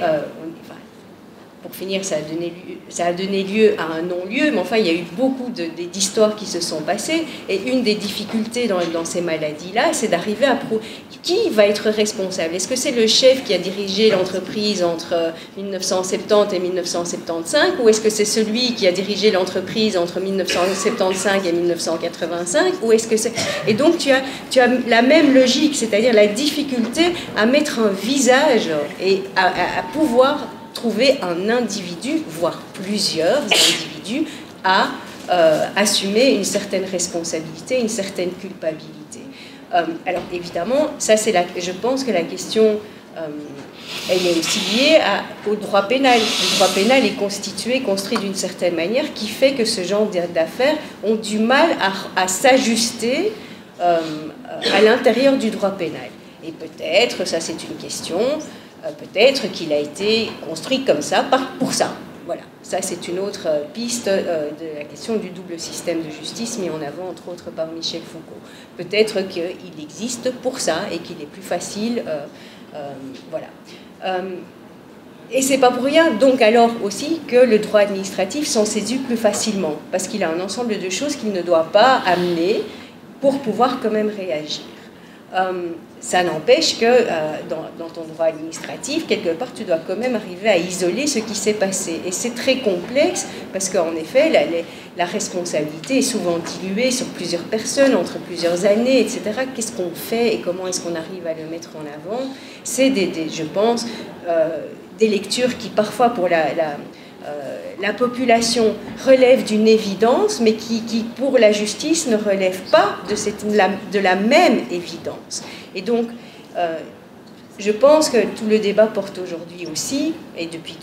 pour finir, ça a donné lieu à un non-lieu, mais enfin, il y a eu beaucoup d'histoires qui se sont passées, et une des difficultés dans ces maladies-là, c'est d'arriver à prouver qui va être responsable. Est-ce que c'est le chef qui a dirigé l'entreprise entre 1970 et 1975, ou est-ce que c'est celui qui a dirigé l'entreprise entre 1975 et 1985, ou est-ce que c'est... Et donc, tu as la même logique, c'est-à-dire la difficulté à mettre un visage et à pouvoir trouver un individu, voire plusieurs individus, à assumer une certaine responsabilité, une certaine culpabilité. Alors évidemment, je pense que la question, elle est aussi liée au droit pénal. Le droit pénal est construit d'une certaine manière, qui fait que ce genre d'affaires ont du mal à s'ajuster à l'intérieur du droit pénal. Et peut-être, ça c'est une question, peut-être qu'il a été construit comme ça, pour ça. Voilà, ça c'est une autre piste de la question du double système de justice mis en avant entre autres par Michel Foucault. Peut-être qu'il existe pour ça et qu'il est plus facile, voilà. Et c'est pas pour rien, donc alors aussi, que le droit administratif s'en saisit plus facilement, parce qu'il a un ensemble de choses qu'il ne doit pas amener pour pouvoir quand même réagir. Ça n'empêche que dans ton droit administratif, quelque part, tu dois quand même arriver à isoler ce qui s'est passé. Et c'est très complexe, parce qu'en effet, la responsabilité est souvent diluée sur plusieurs personnes, entre plusieurs années, etc. Qu'est-ce qu'on fait et comment est-ce qu'on arrive à le mettre en avant? C'est, je pense, des lectures qui, parfois, pour la population relève d'une évidence, mais qui, pour la justice, ne relève pas de la même évidence. Et donc, je pense que tout le débat porte aujourd'hui aussi, et depuis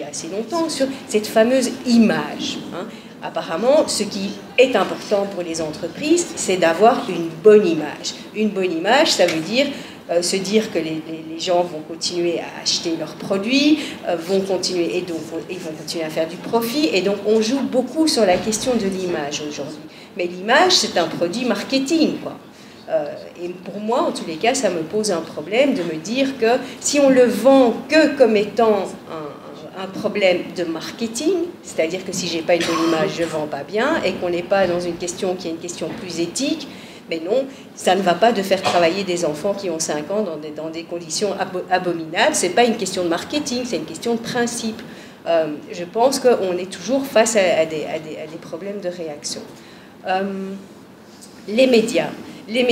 assez longtemps, sur cette fameuse image. Hein. Apparemment, ce qui est important pour les entreprises, c'est d'avoir une bonne image. Une bonne image, ça veut dire se dire que les gens vont continuer à acheter leurs produits, vont continuer à faire du profit, et donc on joue beaucoup sur la question de l'image aujourd'hui. Mais l'image, c'est un produit marketing, quoi. Et pour moi, en tous les cas, ça me pose un problème de me dire que si on le vend que comme étant un problème de marketing, c'est-à-dire que si j'ai pas une bonne image, je vends pas bien, et qu'on n'est pas dans une question qui est une question plus éthique, mais non, ça ne va pas de faire travailler des enfants qui ont 5 ans dans des conditions abominables. C'est pas une question de marketing, c'est une question de principe. Je pense qu'on est toujours face à des problèmes de réaction. Les médias. Ben,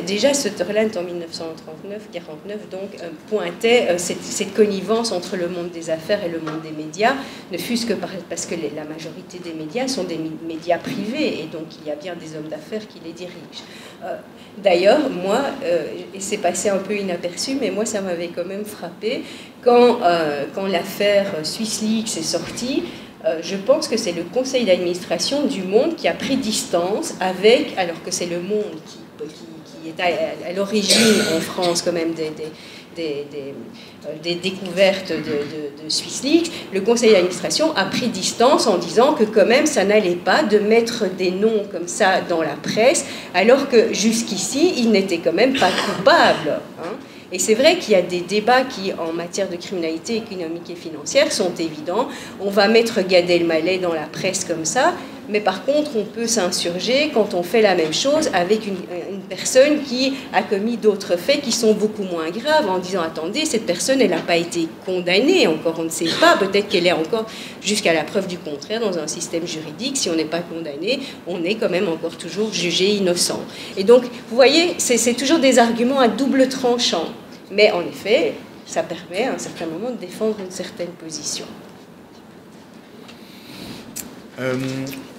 déjà, Sutherland, en 1939-49, donc, pointait cette connivence entre le monde des affaires et le monde des médias, ne fût-ce que parce que la majorité des médias sont des médias privés, et donc il y a bien des hommes d'affaires qui les dirigent. D'ailleurs, moi, et c'est passé un peu inaperçu, mais moi, ça m'avait quand même frappé, quand l'affaire SwissLeaks est sortie, je pense que c'est le conseil d'administration du Monde qui a pris distance avec, alors que c'est le Monde qui est à l'origine en France quand même des découvertes de SwissLeaks, le conseil d'administration a pris distance en disant que quand même ça n'allait pas de mettre des noms comme ça dans la presse, alors que jusqu'ici ils n'étaient quand même pas coupables, hein. Et c'est vrai qu'il y a des débats qui, en matière de criminalité économique et financière, sont évidents. On va mettre Gad Elmaleh dans la presse comme ça, mais par contre, on peut s'insurger quand on fait la même chose avec une personne qui a commis d'autres faits qui sont beaucoup moins graves, en disant, attendez, cette personne, elle n'a pas été condamnée encore, on ne sait pas, peut-être qu'elle est encore, jusqu'à la preuve du contraire, dans un système juridique, si on n'est pas condamné, on est quand même encore toujours jugé innocent. Et donc, vous voyez, c'est toujours des arguments à double tranchant. Mais en effet, ça permet à un certain moment de défendre une certaine position.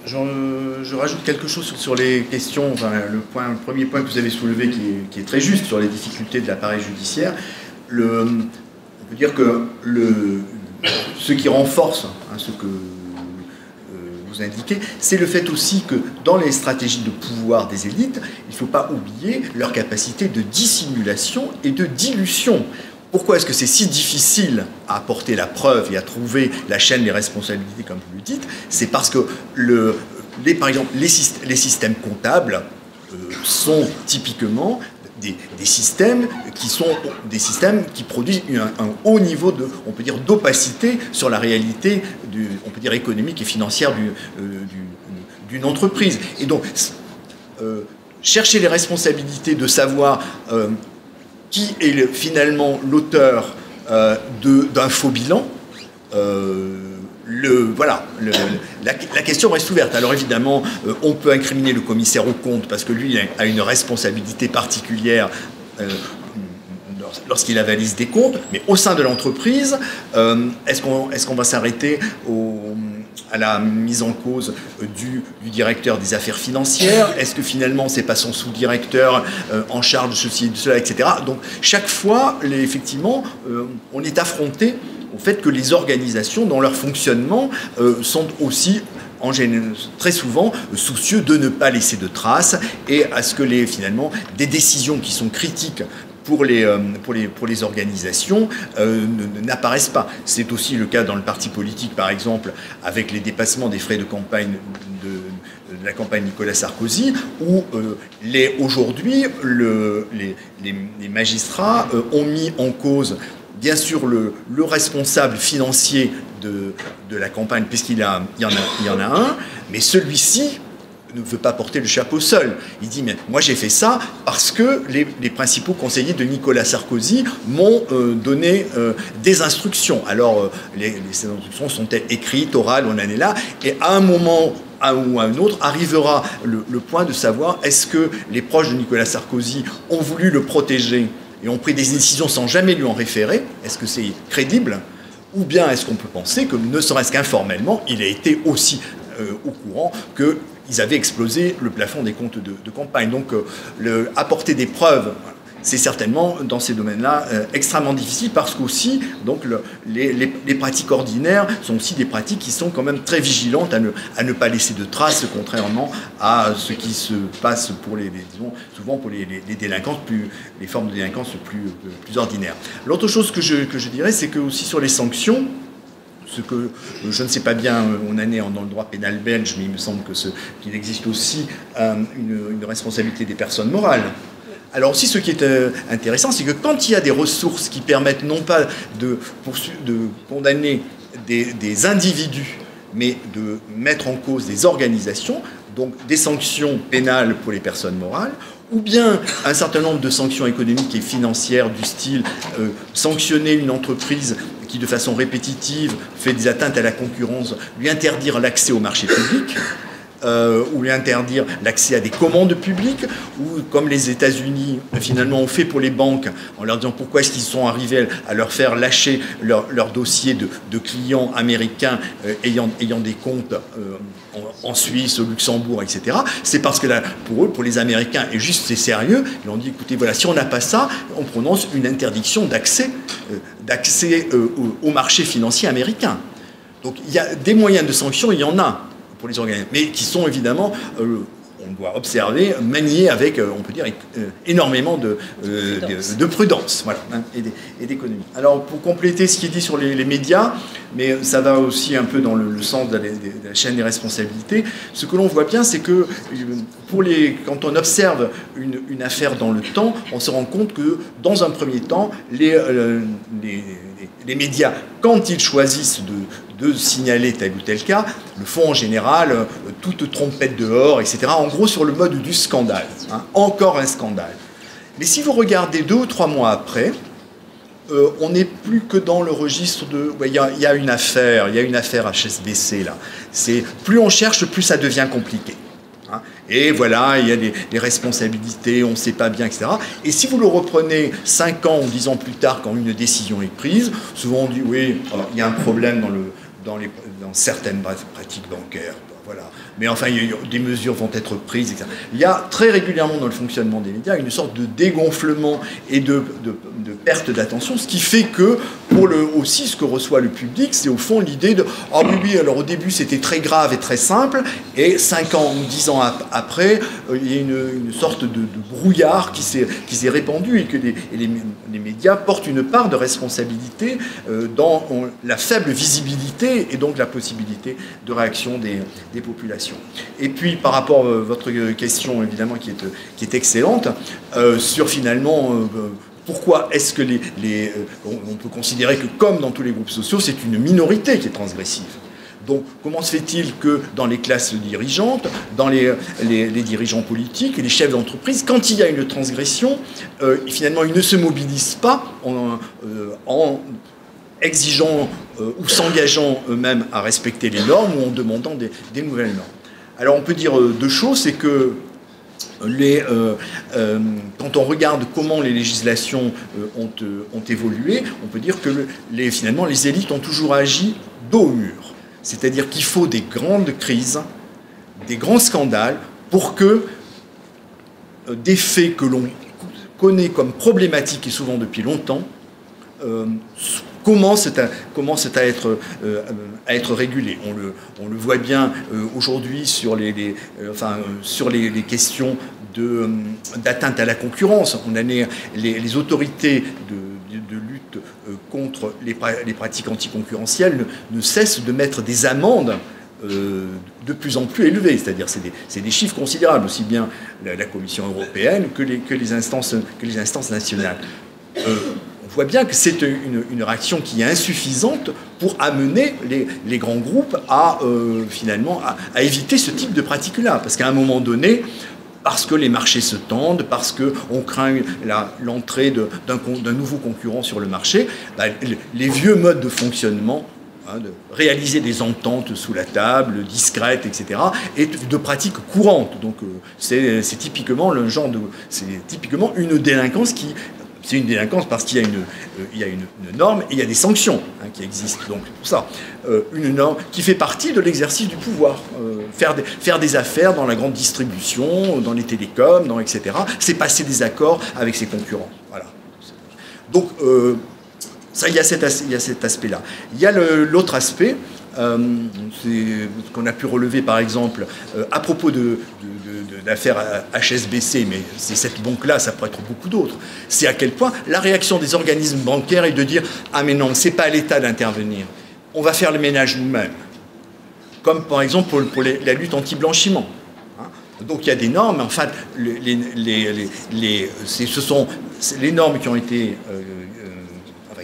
Je rajoute quelque chose sur les questions, enfin, le premier point que vous avez soulevé qui est très juste sur les difficultés de l'appareil judiciaire. On peut dire que ce qui renforce ce que vous indiquez, c'est le fait aussi que dans les stratégies de pouvoir des élites, il ne faut pas oublier leur capacité de dissimulation et de dilution. Pourquoi est-ce que c'est si difficile à apporter la preuve et à trouver la chaîne des responsabilités, comme vous le dites? C'est parce que, par exemple, les systèmes comptables sont typiquement des systèmes qui produisent un haut niveau on peut dire, d'opacité sur la réalité, on peut dire, économique et financière d'une entreprise. Et donc, chercher les responsabilités de savoir qui est finalement l'auteur d'un faux bilan, la question reste ouverte. Alors évidemment, on peut incriminer le commissaire aux comptes parce que lui a une responsabilité particulière lorsqu'il avalise des comptes, mais au sein de l'entreprise, est-ce qu'on va s'arrêter à la mise en cause du directeur des affaires financières? Est-ce que finalement c'est pas son sous-directeur en charge de ceci et de cela, etc. Donc chaque fois, effectivement, on est affronté au fait que les organisations, dans leur fonctionnement, sont aussi très souvent soucieux de ne pas laisser de traces et à ce que finalement des décisions qui sont critiques pour les organisations n'apparaissent pas. C'est aussi le cas dans le parti politique, par exemple, avec les dépassements des frais de campagne de la campagne Nicolas Sarkozy, où aujourd'hui les magistrats ont mis en cause, bien sûr, le responsable financier de la campagne, puisqu'il y en a un, mais celui-ci ne veut pas porter le chapeau seul. Il dit, mais moi j'ai fait ça parce que les principaux conseillers de Nicolas Sarkozy m'ont donné des instructions. Alors, ces instructions sont-elles écrites, orales, on en est là, et à un moment ou à un autre arrivera le point de savoir est-ce que les proches de Nicolas Sarkozy ont voulu le protéger et ont pris des décisions sans jamais lui en référer. Est-ce que c'est crédible? Ou bien est-ce qu'on peut penser que, ne serait-ce qu'informellement, il a été aussi au courant qu'ils avaient explosé le plafond des comptes de campagne. Donc, apporter des preuves, c'est certainement, dans ces domaines-là, extrêmement difficile, parce qu'aussi, donc, les pratiques ordinaires sont aussi des pratiques qui sont quand même très vigilantes à ne pas laisser de traces, contrairement à ce qui se passe pour disons, souvent pour les délinquances, les formes de délinquance plus ordinaires. L'autre chose que je dirais, c'est que aussi sur les sanctions, ce que je ne sais pas bien, on en est dans le droit pénal belge, mais il me semble qu'il existe aussi une responsabilité des personnes morales. Alors aussi, ce qui est intéressant, c'est que quand il y a des ressources qui permettent non pas de condamner des individus, mais de mettre en cause des organisations, donc des sanctions pénales pour les personnes morales, ou bien un certain nombre de sanctions économiques et financières du style sanctionner une entreprise qui de façon répétitive fait des atteintes à la concurrence, lui interdire l'accès au marché public, ou lui interdire l'accès à des commandes publiques, ou comme les États-Unis finalement ont fait pour les banques, en leur disant pourquoi est-ce qu'ils sont arrivés à leur faire lâcher leur dossier de clients américains ayant des comptes en Suisse, au Luxembourg, etc. C'est parce que là, pour eux, pour les Américains, et juste c'est sérieux, ils ont dit écoutez, voilà, si on n'a pas ça, on prononce une interdiction d'accès au marché financier américain. Donc il y a des moyens de sanction, il y en a pour les organismes, mais qui sont évidemment, on doit observer, maniés avec, on peut dire, énormément de prudence, voilà, hein, et d'économie. Alors, pour compléter ce qui est dit sur les médias, mais ça va aussi un peu dans le sens de la chaîne des responsabilités, ce que l'on voit bien, c'est que quand on observe une affaire dans le temps, on se rend compte que, dans un premier temps, les médias, quand ils choisissent de signaler tel ou tel cas, le font en général toute trompette dehors, etc. En gros, sur le mode du scandale. Hein, encore un scandale. Mais si vous regardez 2 ou 3 mois après, on n'est plus que dans le registre de... Il y a une affaire, HSBC, là. Plus on cherche, plus ça devient compliqué. Hein, et voilà, il y a des responsabilités, on ne sait pas bien, etc. Et si vous le reprenez 5 ans ou 10 ans plus tard, quand une décision est prise, souvent on dit, oui, il y a un problème dans certaines pratiques bancaires. Voilà. Mais enfin, des mesures vont être prises, etc. Il y a très régulièrement dans le fonctionnement des médias une sorte de dégonflement et de perte d'attention, ce qui fait que, aussi, ce que reçoit le public, c'est au fond l'idée de « Ah oui, alors au début c'était très grave et très simple, et 5 ans ou 10 ans après, il y a une sorte de brouillard qui s'est répandu et que les médias portent une part de responsabilité dans la faible visibilité et donc la possibilité de réaction des populations. » Et puis, par rapport à votre question, évidemment, qui est excellente, sur finalement... pourquoi est-ce que on peut considérer que, comme dans tous les groupes sociaux, c'est une minorité qui est transgressive. Donc, comment se fait-il que dans les classes dirigeantes, dans les dirigeants politiques et les chefs d'entreprise, quand il y a une transgression, finalement, ils ne se mobilisent pas en exigeant ou s'engageant eux-mêmes à respecter les normes ou en demandant des nouvelles normes. Alors, on peut dire 2 choses, c'est que quand on regarde comment les législations ont évolué, on peut dire que finalement les élites ont toujours agi dos au mur. C'est-à-dire qu'il faut des grandes crises, des grands scandales, pour que des faits que l'on connaît comme problématiques et souvent depuis longtemps commencent à être régulés. On le voit bien aujourd'hui sur les questions d'atteinte à la concurrence. On a les autorités de lutte contre les pratiques anticoncurrentielles ne cessent de mettre des amendes de plus en plus élevées. C'est-à-dire c'est des chiffres considérables, aussi bien la Commission européenne que les instances nationales. On voit bien que c'est une réaction qui est insuffisante pour amener les grands groupes à éviter ce type de pratiques-là. Parce qu'à un moment donné, parce que les marchés se tendent, parce qu'on craint l'entrée d'un nouveau concurrent sur le marché, les vieux modes de fonctionnement, de réaliser des ententes sous la table, discrètes, etc., et de pratiques courantes. Donc c'est typiquement une délinquance qui... C'est une délinquance parce qu'il y a une norme et il y a des sanctions qui existent. Donc, pour ça, une norme qui fait partie de l'exercice du pouvoir. Faire des affaires dans la grande distribution, dans les télécoms, etc., c'est passer des accords avec ses concurrents. Voilà. Donc, ça, il y a cet aspect-là. Il y a l'autre aspect, ce qu'on a pu relever, par exemple, à propos de l'affaire HSBC, mais c'est cette banque-là, ça pourrait être beaucoup d'autres, c'est à quel point la réaction des organismes bancaires est de dire « Ah mais non, c'est pas à l'État d'intervenir. on va faire le ménage nous-mêmes. Comme par exemple pour la lutte anti-blanchiment. Donc il y a des normes, en fait, ce sont les normes qui ont été,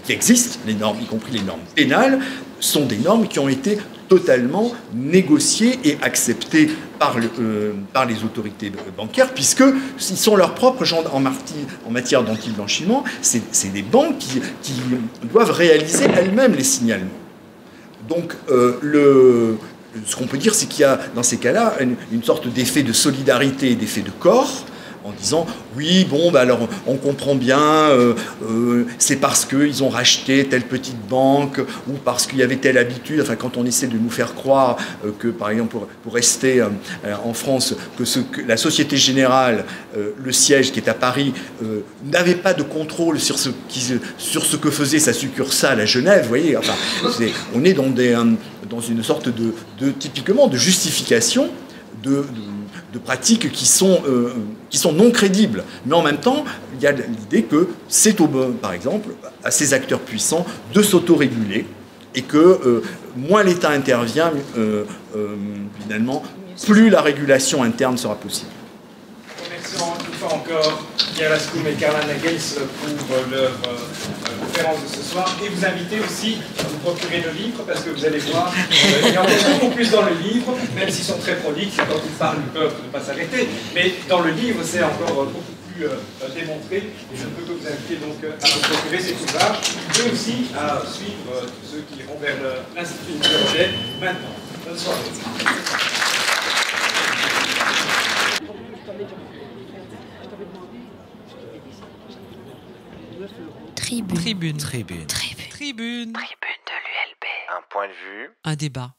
qui existent, les normes, y compris les normes pénales, sont des normes qui ont été totalement négociées et acceptées par les autorités bancaires, puisqu'ils sont leurs propres gens en matière d'anti-blanchiment. C'est les banques qui doivent réaliser elles-mêmes les signalements. Donc ce qu'on peut dire, c'est qu'il y a dans ces cas-là une sorte d'effet de solidarité et d'effet de corps, en disant oui, bon, bah alors on comprend bien, c'est parce qu'ils ont racheté telle petite banque ou parce qu'il y avait telle habitude. Enfin, quand on essaie de nous faire croire que, par exemple, pour rester en France, que la Société Générale, le siège qui est à Paris, n'avait pas de contrôle sur ce que faisait sa succursale à Genève, vous voyez. Enfin, on est dans une sorte typiquement de justification de pratiques qui sont non crédibles. Mais en même temps, il y a l'idée que c'est par exemple, à ces acteurs puissants de s'autoréguler et que moins l'État intervient, finalement, plus la régulation interne sera possible. Remercions une fois encore Pierre Lascoum et Karla Nagels pour leur conférence de ce soir, et vous inviter aussi à vous procurer le livre, parce que vous allez voir, il y en a beaucoup plus dans le livre, même s'ils sont très proliques, quand ils parlent du peuple de ne pas s'arrêter, mais dans le livre c'est encore beaucoup plus démontré, et je ne peux que vous inviter donc à vous procurer cet ouvrage, mais aussi à suivre tous ceux qui iront vers l'Institut Nicolet maintenant. Bonne soirée. Tribune de l'ULB. Un point de vue. Un débat.